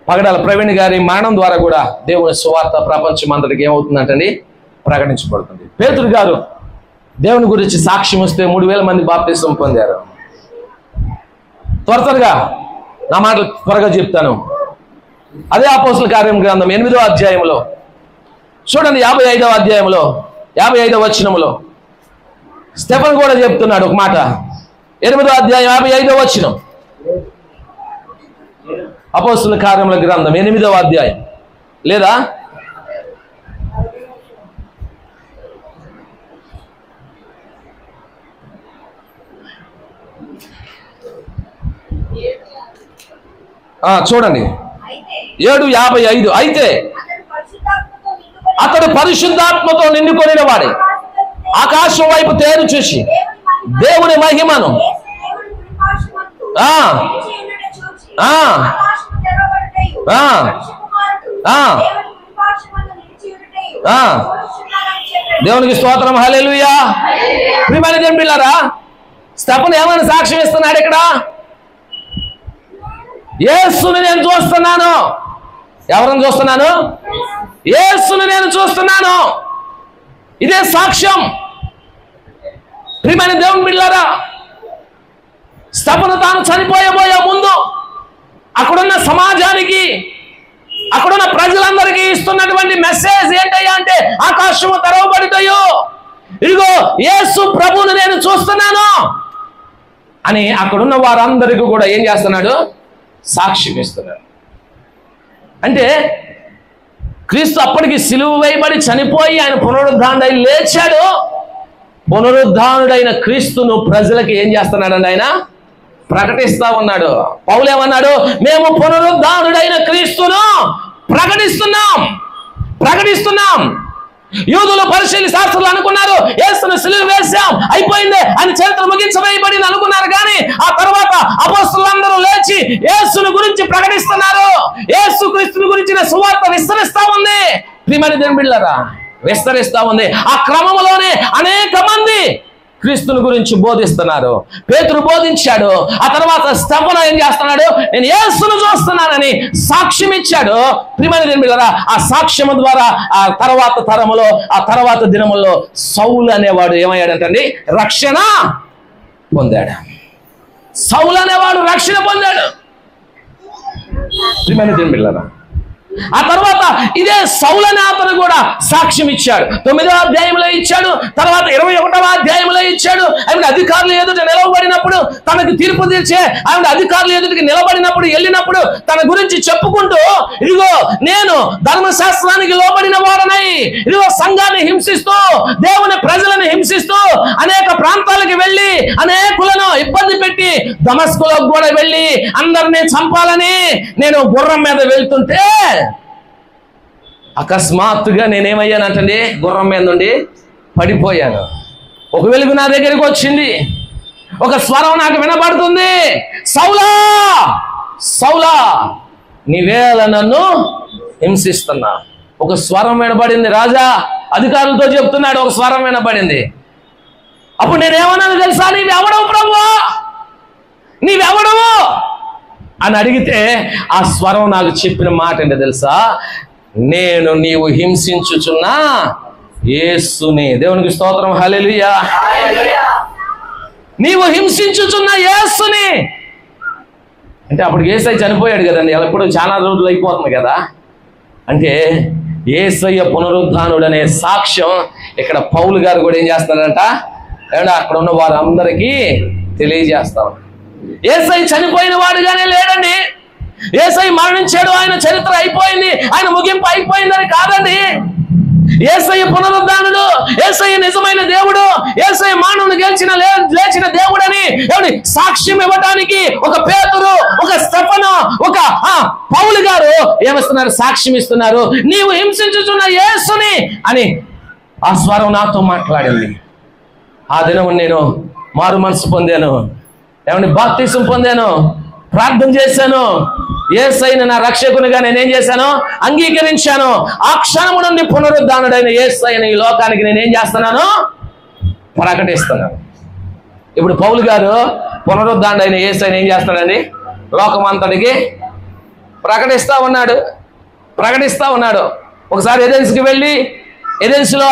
S1: పగడాల ప్రవీణ్ గారి మరణం ద్వారా కూడా దేవుని సువార్త ప్రపంచమంతటికి ఏమవుతుందంటండి, ప్రకటించబడుతుంది. పేతురు గారు దేవుని గురించి సాక్ష్యం వస్తే 3000 మంది బాప్తిసం పొందారు. త్వరగా నా మాటలు త్వరగా చెప్తాను. అదే అపోస్తలుల కార్యం గ్రంథం 8వ అధ్యాయంలో చూడండి, 55వ అధ్యాయంలో 55వ వచనంలో స్టెఫెన్ కూడా చెప్తున్నాడు ఒక మాట. 8వ అధ్యాయం 55వ వచనం, అపోస్తలుల కార్యముల గ్రంథం 8వ అధ్యాయం, లేదా చూడండి 7:55. అయితే అతడు పరిశుద్ధాత్మతో నిండుకొనిన వాడే ఆకాశం వైపు తేరు చూసి దేవుని మహిమను దేవునికి స్తోత్రం, హల్లెలూయా. ప్రియమైన దేవుని బిడ్డలారా, స్టెఫెన్ ఏమైనా సాక్ష్యం ఇస్తున్నాడు ఇక్కడ? యేసుని నేను చూస్తున్నాను. ఎవరిని చూస్తున్నాను? యేసుని నేను చూస్తున్నాను. ఇదే సాక్ష్యం. ప్రియమైన దేవుని బిడ్డలారా, స్టెఫెను తాను చనిపోయే ముందు అక్కడున్న సమాజానికి, అక్కడున్న ప్రజలందరికీ ఇస్తున్నటువంటి మెసేజ్ ఏంటయ్యా అంటే, ఆకాశము తెరవబడతాయో, ఇదిగో యేసు ప్రభువుని నేను చూస్తున్నాను అని అక్కడున్న వారందరికీ కూడా ఏం చేస్తున్నాడు? సాక్ష్యం ఇస్తున్నాడు. అంటే క్రీస్తు అప్పటికి సిలువ వేయబడి చనిపోయి ఆయన పునరుద్ధానుడై లేచాడు. పునరుద్ధానుడైన క్రీస్తును ప్రజలకు ఏం చేస్తున్నాడండి? ఆయన ప్రకటిస్తా ఉన్నాడు. పౌలు ఏమన్నాడు? మేము పునరుద్ధానుడైన క్రీస్తును ప్రకటిస్తున్నాం. యూదులు పరిశీలి శాస్త్రులు అనుకున్నారు యేసును సిలువ వేశాం, అయిపోయింది, ఆయన చరిత్ర ముగించబడింది అనుకున్నారు. కానీ ఆ తర్వాత అపోస్తలులందరూ లేచి యేసును గురించి ప్రకటిస్తున్నారు. యేసు క్రీస్తుని గురించిన సువార్త విస్తరిస్తా ఉంది. ప్రియమైన దేవుని బిడ్డలారా, విస్తరిస్తా ఉంది. ఆ క్రమంలోనే అనేక మంది క్రీస్తుని గురించి బోధిస్తున్నారు. పేతురు బోధించాడు. ఆ తర్వాత స్టెఫెను ఏం చేస్తున్నాడు? నేను యేసును చూస్తున్నానని సాక్ష్యం ఇచ్చాడు. ప్రియమైన దేవుని బిడ్డలారా, ఆ సాక్ష్యం ద్వారా ఆ తర్వాత తరములో, ఆ తర్వాత దినముల్లో సౌలు అనేవాడు ఏమయ్యాడంటండి? రక్షణ పొందాడు. సౌలు అనేవాడు రక్షణ పొందాడు. ప్రియమైన దేవుని బిడ్డలారా, ఆ తర్వాత ఇదే సౌలు అనే అతను కూడా సాక్ష్యం ఇచ్చాడు. 9వ అధ్యాయంలో ఇచ్చాడు, తర్వాత 21వ అధ్యాయంలో ఇచ్చాడు. ఆయన అధికారులు ఎదుట నిలవబడినప్పుడు, తనకు తీర్పు తీర్చే ఆయన అధికారులు ఎదుటికి నిలబడినప్పుడు, వెళ్ళినప్పుడు తన గురించి చెప్పుకుంటూ, ఇదిగో నేను ధర్మశాస్త్రానికి లోబడిన వాడనై, ఇదిగో సంఘాన్ని హింసిస్తూ, దేవుని ప్రజలను హింసిస్తూ అనేక ప్రాంతాలకు వెళ్ళి అనేకులను ఇబ్బంది పెట్టి, దమస్కులో కూడా వెళ్ళి అందరినీ చంపాలని నేను గుర్రం మీద వెళ్తుంటే అకస్మాత్తుగా నేనేమయ్యానంటే గుర్రం మీద నుండి పడిపోయాను. ఒక వెలుగు నా దగ్గరికి వచ్చింది, ఒక స్వరం నాకు వినబడుతుంది, సౌలా సౌలా నీవేళ నన్ను హింసిస్తున్నా. ఒక స్వరం వినబడింది. రాజా అధికారులతో చెప్తున్నాడు, ఒక స్వరం వినబడింది. అప్పుడు నేనేమన్నాను తెలుసా? నీవెవడవు ప్రభువా, నీవెవడవు అని అడిగితే ఆ స్వరం నాకు చెప్పిన మాట ఏంటో తెలుసా? నేను నీవు హింసించుచున్నా యేసుని. దేవునికి స్తోత్రం, హల్లెలూయా. నీవు హింసించుచున్న యేసుని అంటే అప్పుడు యేసయ్య చనిపోయాడు కదండి, ఎప్పుడు చాలా రోజులు అయిపోతుంది కదా. అంటే యేసయ్య పునరుద్ధానుడు అనే సాక్ష్యం ఇక్కడ పౌలు గారు కూడా ఏం చేస్తున్నారంట? అక్కడ ఉన్న వారందరికీ తెలియజేస్తాం. యేసయ్య చనిపోయిన వాడుగానే లేడండి. యేసయ్య మరణించాడు, ఆయన చరిత్ర అయిపోయింది, ఆయన ముగింపు అయిపోయిందని కాదండి. యేసయ్య పునరుద్ధానుడు, యేసయ్య నిజమైన దేవుడు, యేసయ్య మానవుని లేచిన దేవుడని సాక్ష్యం ఇవ్వడానికి ఒక పేతురు, ఒక స్టెఫను, ఒక పౌలు గారు ఏమిస్తున్నారు? సాక్ష్యం ఇస్తున్నారు. నీవు హింసించుచున్న యేసుని అని ఆ స్వరం నాతో మాట్లాడింది. ఆ దినం నేను మారు మనసు పొందాను, బాప్తిసం పొందాను, ప్రార్థన చేశాను. యేసయ్యను నా రక్షకునిగా నేనేం చేశాను? అంగీకరించాను. ఆ క్షణము నుండి పునరుద్ధానుడైన యేసయ్యను ఈ లోకానికి నేనేం చేస్తున్నాను? ప్రకటిస్తున్నాను. ఇప్పుడు పౌలు గారు పునరుద్ధానుడైన యేసయ్యను ఏం చేస్తున్నాడండి? లోకమంతటికి ప్రకటిస్తా ఉన్నాడు. ఒకసారి ఎథెన్స్కి వెళ్ళి, ఎథెన్స్లో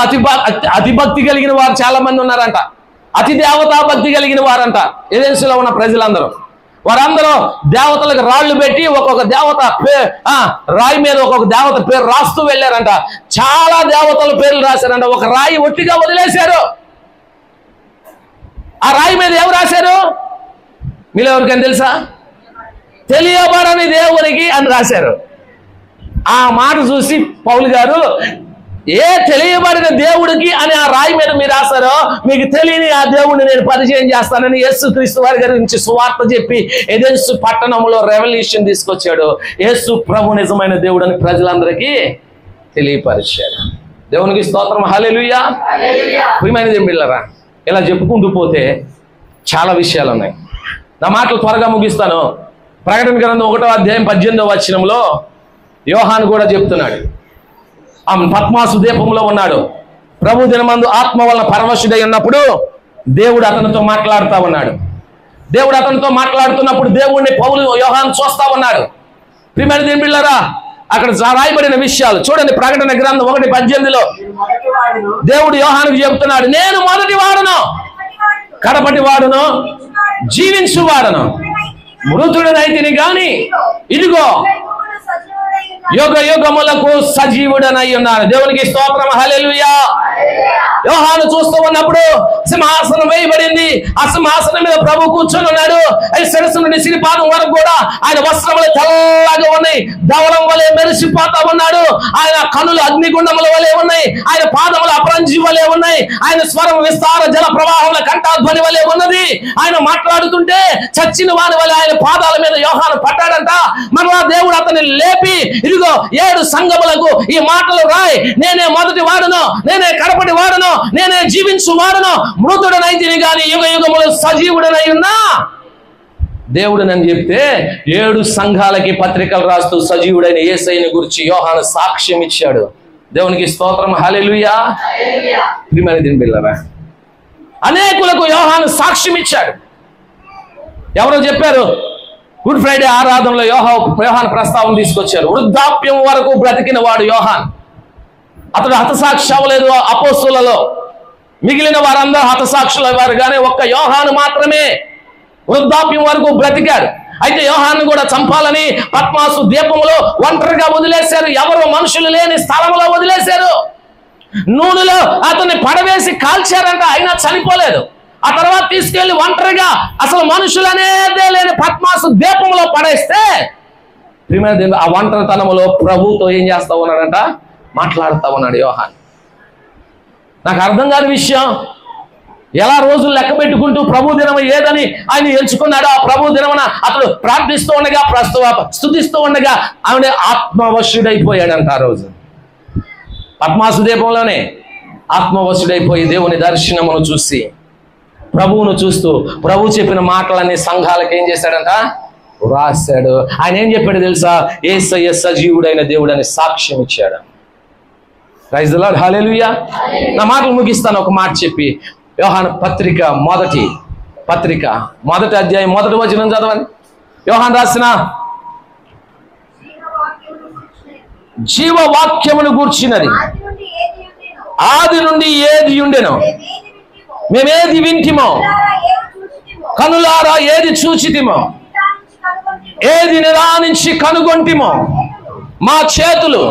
S1: అతిభక్తి కలిగిన వారు చాలా మంది ఉన్నారంట. అతి దేవతా భక్తి కలిగిన వారంట ఎథెన్స్లో ఉన్న ప్రజలందరూ. వారందరూ దేవతలకు రాళ్లు పెట్టి ఒక్కొక్క దేవత రాయి మీద ఒక్కొక్క దేవత పేరు రాస్తూ వెళ్ళారంట. చాలా దేవతల పేర్లు రాశారంట. ఒక రాయి ఒట్టిగా వదిలేశారు. ఆ రాయి మీద ఎవరు రాశారు? మీరు ఎవరికైనా తెలుసా? తెలియబడని దేవునికి అని రాశారు. ఆ మాట చూసి పౌలు గారు, ఏ తెలియబడిన దేవుడికి అని ఆ రాయి మీద మీరు రాశారో, మీకు తెలియని ఆ దేవుడిని నేను పరిచయం చేస్తానని యేసుక్రీస్తు వారి గురించి సువార్త చెప్పి ఎథెన్స్ పట్టణంలో రెవల్యూషన్ తీసుకొచ్చాడు. యేసు ప్రభు నిజమైన దేవుడు అని ప్రజలందరికీ తెలియపరిచాడు. దేవునికి స్తోత్రం, హల్లెలూయా. ప్రియమైన బిడ్డలారా, ఇలా చెప్పుకుంటూ పోతే చాలా విషయాలు ఉన్నాయి. నా మాటలు త్వరగా ముగిస్తాను. ప్రకటన గ్రంథం 1వ అధ్యాయం 18వ వచనంలో యోహాను కూడా చెప్తున్నాడు. పద్మాసు దీపంలో ఉన్నాడు. ప్రభు దినమందు ఆత్మ వలన పరవశుడై ఉన్నప్పుడు దేవుడు అతనితో మాట్లాడుతూ ఉన్నాడు. దేవుడు అతనితో మాట్లాడుతున్నప్పుడు దేవుడిని పౌలు యోహాను చూస్తా ఉన్నాడు. ప్రియమైన దేవుని బిడ్డలారా, అక్కడ రాయబడిన విషయాలు చూడండి. ప్రకటన గ్రంథం 1:18లో దేవుడు యోహానుకు చెబుతున్నాడు, నేను మొదటి వాడును, కడపటి వాడును, జీవించు వాడును, మృతుడనైతిని గాని ఇదిగో యుగ యుగములకు సజీవుడనై ఉన్నాను. దేవునికి స్తోత్రం, హల్లెలూయా. యోహాను చూస్తూ ఉన్నప్పుడు సింహాసనం వేయబడింది. ఆ సింహాసనం మీద ప్రభు కూర్చొని ఉన్నాడు. ఆయన శిరస్సు నుండి సిరిపాదం వరకు కూడా ఆయన వస్త్రములు తెల్లగా ఉన్నాయి, ధవళం వలె మెరిసిపోతా ఉన్నాడు. ఆయన కనులు అగ్నిగుండముల వలె ఉన్నాయి, ఆయన పాదములు అపరంజి వలె ఉన్నాయి, ఆయన స్వరం విస్తార జల ప్రవాహంలో కంఠధ్వని వలె ఉన్నది. ఆయన మాట్లాడుతుంటే చచ్చిన వారి వలె ఆయన పాదాల మీద యోహాను పట్టాడంట. మరలా దేవుడు అతన్ని లేపి, ఇదిగో 7 సంఘములకు ఈ మాటలు రాయి, నేనే మొదటి వాడును, నేనే కడపటి వాడును, నేనే జీవించు వాడును, మృతుడనైతిని గాని యుగ యుగములు సజీవుడనై ఉన్నా దేవుడనని చెప్తే 7 సంఘాలకి పత్రికలు రాస్తూ సజీవుడైన యేసయ్యని గురించి యోహాను సాక్ష్యం ఇచ్చాడు. దేవునికి స్తోత్రం, హల్లెలూయా. ప్రియమైన దేవుని బిడ్డలారా, అనేకులకు యోహాను సాక్ష్యం ఇచ్చాడు. ఎవరో చెప్పారు, గుడ్ ఫ్రైడే ఆరాధనలో యోహాను ప్రస్తావన తీసుకొచ్చారు. వృద్ధాప్యం వరకు బ్రతికిన వాడు యోహాన్. అతడు హతసాక్షి అవ్వలేదు. అపోస్తులలో మిగిలిన వారందరూ హతసాక్షులు అయ్యారు, కానీ ఒక్క యోహాను మాత్రమే వృద్ధాప్యం వరకు బ్రతికాడు. అయితే యోహాను కూడా చంపాలని పద్మాసు దీపంలో ఒంటరిగా వదిలేశారు. ఎవరు మనుషులు లేని స్థలంలో వదిలేశారు. నూనెలో అతన్ని పడవేసి కాల్చారంట, అయినా చనిపోలేదు. ఆ తర్వాత తీసుకెళ్లి ఒంటరిగా అసలు మనుషులు అనేదే లేని పద్మాసు దీపంలో పడేస్తే ఆ ఒంటరితనంలో ప్రభుతో ఏం చేస్తా ఉన్నాడంట? మాట్లాడుతూ ఉన్నాడు యోహాను. నాకు అర్థం కాని విషయం, ఎలా రోజులు లెక్క పెట్టుకుంటూ ప్రభు దినం ఏదని ఆయన ఎంచుకున్నాడు. ఆ ప్రభు దినమున అతడు ప్రార్థిస్తూ ఉండగా, స్తుతిస్తూ ఉండగా ఆమె ఆత్మవశుడైపోయాడంట. ఆ రోజు పద్మాసు దీపంలోనే ఆత్మవశుడైపోయి దేవుని దర్శనమును చూసి, ప్రభువును చూస్తూ, ప్రభు చెప్పిన మాటలన్నీ సంఘాలకు ఏం చేశాడంట? రాశాడు. ఆయన ఏం చెప్పాడు తెలుసా? యేసయ్య సజీవుడైన దేవుడని సాక్ష్యం ఇచ్చాడు. ప్రైజ్ ది లార్డ్, హల్లెలూయా. నా మాటలు ముగిస్తాను ఒక మాట చెప్పి. యోహాను పత్రిక మొదటి అధ్యాయం 1వ వచనం చదవండి. యోహాను రాసిన జీవవాక్యమును గూర్చినది, ఆది నుండి ఏది ఉండెనో, మేమేది వింటిమో, కనులారా ఏది చూచితిమో, ఏది నిరానించి కనుగొంటిమో, మా చేతులు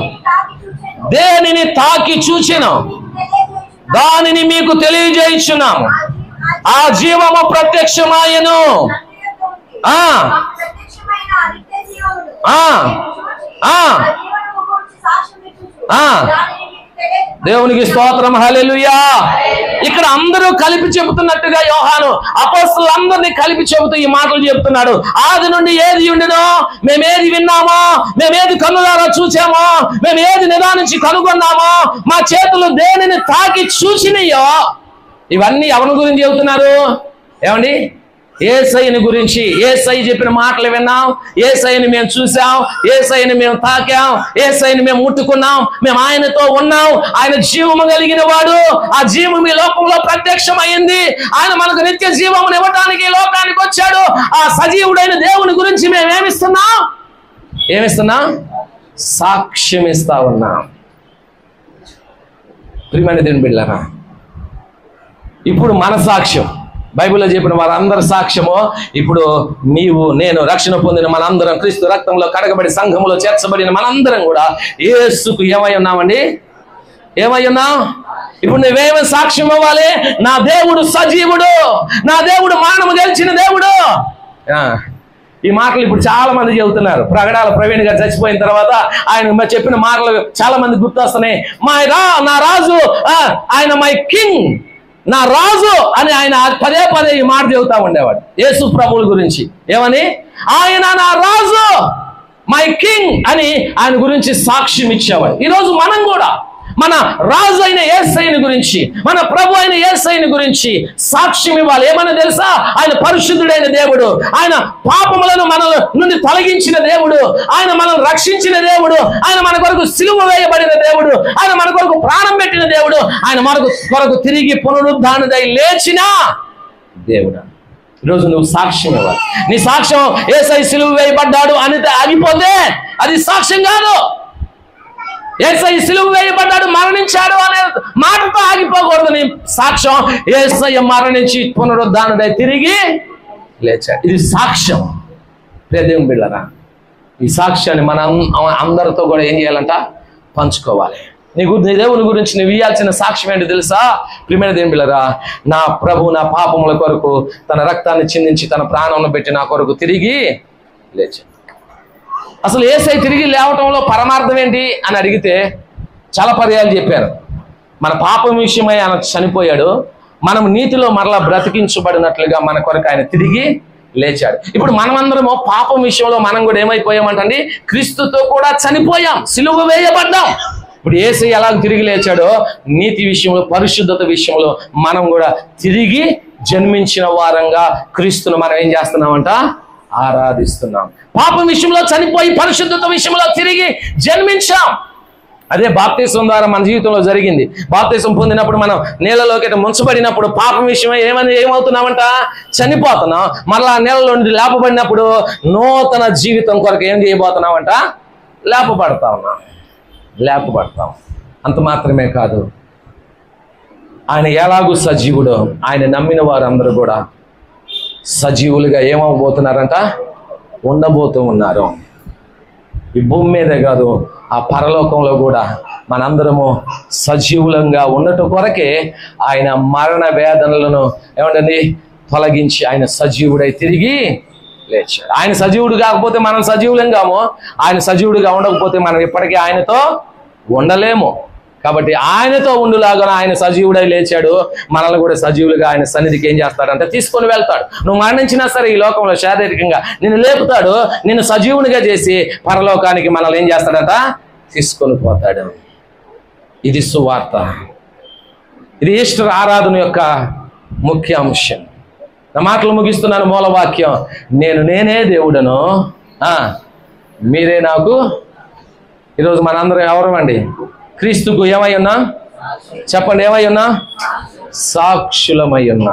S1: దేనిని తాకి చూచెనో దానిని మీకు తెలియజేయుచున్నాము. ఆ జీవము ప్రత్యక్షమాయెను. దేవునికి స్తోత్రం, హల్లెలూయా. ఇక్కడ అందరూ కలిపి చెబుతున్నట్టుగా యోహాను అపోస్తలులందరినీ కలిపి చెబుతూ ఈ మాటలు చెప్తున్నాడు. ఆది నుండి ఏది ఉండినో, మేమేది విన్నామో, మేమేది కన్నులారా చూసామో, మేము ఏది నిదానించి కనుగొన్నామో, మా చేతులు దేనిని తాకి చూసినయో, ఇవన్నీ ఎవరి గురించి చెబుతున్నారు? ఏమండి? యేసయ్యని గురించి. యేసయ్య చెప్పిన మాటలు విన్నాం, యేసయ్యని మేము చూసాం, యేసయ్యని మేము తాకాం, యేసయ్యని మేము ముట్టుకున్నాం, మేము ఆయనతో ఉన్నాం. ఆయన జీవము కలిగిన వాడు. ఆ జీవం ఈ లోకంలో ప్రత్యక్షమైంది. ఆయన మనకు నిత్య జీవమును ఇవ్వడానికి లోకానికి వచ్చాడు. ఆ సజీవుడైన దేవుని గురించి మేము ఏమిస్తున్నాం? సాక్ష్యం ఇస్తా ఉన్నాం. ప్రియమైన దేవుని బిడ్డలారా, ఇప్పుడు మన సాక్ష్యం, బైబిల్లో చెప్పిన వారందరి సాక్ష్యము, ఇప్పుడు నీవు నేను రక్షణ పొందిన మనందరం, క్రీస్తు రక్తంలో కడగబడి సంఘములో చేర్చబడిన మనందరం కూడా యేసుకు ఏమై ఉన్నామండి? ఏమై ఉన్నాం? ఇప్పుడు నువ్వేమో సాక్ష్యం ఇవ్వాలి? నా దేవుడు సజీవుడు, నా దేవుడు మరణము గెలిచిన దేవుడు. ఈ మాటలు ఇప్పుడు చాలా మంది చెబుతున్నారు. ప్రగడాల ప్రవీణ్ గారు చచ్చిపోయిన తర్వాత ఆయన చెప్పిన మాటలు చాలా మంది గుర్తొస్తున్నాయి. నా రాజు, ఆయన మై కింగ్, నా రాజు అని ఆయన పదే పదే ఈ మాట చెబుతా ఉండేవాడు యేసు ప్రభువుల గురించి. ఏమని? ఆయన నా రాజు, మై కింగ్ అని ఆయన గురించి సాక్ష్యం ఇచ్చేవాడు. ఈరోజు మనం కూడా మన రాజు అయిన యేసయ్యని గురించి, మన ప్రభు అయిన యేసయ్యని గురించి సాక్ష్యం ఇవ్వాలి. ఏమన్నా తెలుసా? ఆయన పరిశుద్ధుడైన దేవుడు, ఆయన పాపములను మన నుండి తొలగించిన దేవుడు, ఆయన మనల్ని రక్షించిన దేవుడు, ఆయన మన కొరకు సిలువ వేయబడిన దేవుడు, ఆయన మన కొరకు ప్రాణం పెట్టిన దేవుడు, ఆయన మన కొరకు తిరిగి పునరుద్ధానుడై లేచిన దేవుడు. ఈరోజు నువ్వు సాక్ష్యం ఇవ్వాలి. నీ సాక్ష్యం యేసయ్య సిలువ వేయబడ్డాడు అని ఆగిపోతే అది సాక్ష్యం కాదు. యేసయ్య సిలువ వేయబడ్డాడు, మరణించాడు అనే మాటతో ఆగిపోకూడదు నీ సాక్ష్యం. యేసయ్య మరణించి పునరుద్ధానుడై తిరిగి లేచాడు. ఇది సాక్ష్యం. దేవుని బిడ్డలారా, ఈ సాక్ష్యాన్ని మన అందరితో కూడా ఏం చేయాలంట? పంచుకోవాలి. నీ దేవుని గురించి నువ్వు ఇవ్వాల్సిన సాక్ష్యం ఏంటి తెలుసా? ప్రియమైన దేవుని బిడ్డలారా, నా ప్రభు నా పాపముల కొరకు తన రక్తాన్ని చిందించి తన ప్రాణంను పెట్టి నా కొరకు తిరిగి లేచాడు. అసలు యేసయ్య తిరిగి లేవటంలో పరమార్థం ఏంటి అని అడిగితే చాలా పర్యాలు చెప్పారు. మన పాపం విషయమై ఆయన చనిపోయాడు, మనం నీతిలో మరలా బ్రతికించబడినట్లుగా మన కొరకు ఆయన తిరిగి లేచాడు. ఇప్పుడు మనమందరము పాపం విషయంలో మనం కూడా ఏమైపోయామంటండి? క్రీస్తుతో కూడా చనిపోయాం, సిలువ వేయబడ్డాం. ఇప్పుడు యేసయ్య ఎలా తిరిగి లేచాడో నీతి విషయంలో, పరిశుద్ధత విషయంలో మనం కూడా తిరిగి జన్మించిన వారంగా క్రీస్తును మనం ఏం చేస్తున్నామంట? ఆరాధిస్తున్నాం. పాపం విషయంలో చనిపోయి పరిశుద్ధత విషయంలో తిరిగి జన్మించాం. అదే బాప్తిసం ద్వారా మన జీవితంలో జరిగింది. బాప్తిసం పొందినప్పుడు మనం నీళ్ళలోకి ముంచబడినప్పుడు పాపం విషయమై ఏమవుతున్నామంట? చనిపోతున్నాం. మరలా నీళ్ళలో నుండి లేపబడినప్పుడు నూతన జీవితం కొరకు ఏం చేయబోతున్నామంట? లేపబడతాం. అంత మాత్రమే కాదు, ఆయన ఎలాగూ సజీవుడు, ఆయన నమ్మిన వారందరూ కూడా సజీవులుగా ఏమవబోతున్నారంట? ఉండబోతూ ఉన్నారు. ఈ భూమి మీదే కాదు, ఆ పరలోకంలో కూడా మనందరము సజీవులంగా ఉండటం కొరకే ఆయన మరణ వేదనలను ఏమంటండి తొలగించి ఆయన సజీవుడై తిరిగి లేచాడు. ఆయన సజీవుడు కాకపోతే మనం సజీవులంగాము, ఆయన సజీవుడిగా ఉండకపోతే మనం ఇప్పటికీ ఆయనతో ఉండలేము. కాబట్టి ఆయనతో ఉండులాగా ఆయన సజీవుడై లేచాడు. మనల్ని కూడా సజీవులుగా ఆయన సన్నిధికి ఏం చేస్తాడంటే తీసుకొని వెళ్తాడు. నువ్వు మరణించినా సరే ఈ లోకంలో శారీరకంగా నిన్ను లేపుతాడు, నిన్ను సజీవునిగా చేసి పరలోకానికి మనల్ని ఏం చేస్తాడట? తీసుకొని పోతాడు. ఇది సువార్త. ఇది ఈస్టర్ ఆరాధన యొక్క ముఖ్య అంశం. నా మాటలు ముగిస్తున్నాను. మూలవాక్యం, నేనే దేవుడను, మీరే నాకు. ఈరోజు మనందరం ఎవరమండి? క్రీస్తుకు ఏమై ఉన్నా? చెప్పండి, ఏమై ఉన్నా? సాక్షులమై ఉన్నా.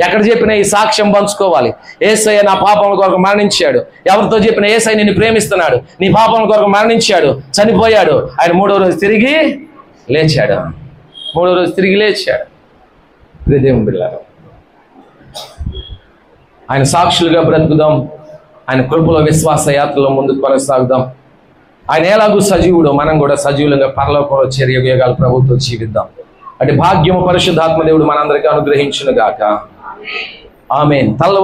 S1: ఎక్కడ చెప్పినా ఈ సాక్ష్యం పంచుకోవాలి. యేసయ్య నా పాపముల కొరకు మరణించాడు. ఎవరితో చెప్పినా యేసయ్య నిన్ను ప్రేమిస్తున్నాడు, నీ పాపముల కొరకు మరణించాడు, చనిపోయాడు, ఆయన మూడో రోజు తిరిగి లేచాడు. దేవుని బిడ్డలారా, ఆయన సాక్షులుగా బ్రతుకుదాం. ఆయన కృపలో విశ్వాస యాత్రలో ముందుకు కొనసాగుదాం. ఆయన ఎలాగూ సజీవుడు, మనం కూడా సజీవులుగా పరలోకంలో చేరి యుగాలు ప్రభుత్వం జీవిద్దాం. అంటే భాగ్యము పరిశుద్ధాత్మ దేవుడు మనందరికీ అనుగ్రహించును గాక. ఆమేన్. తల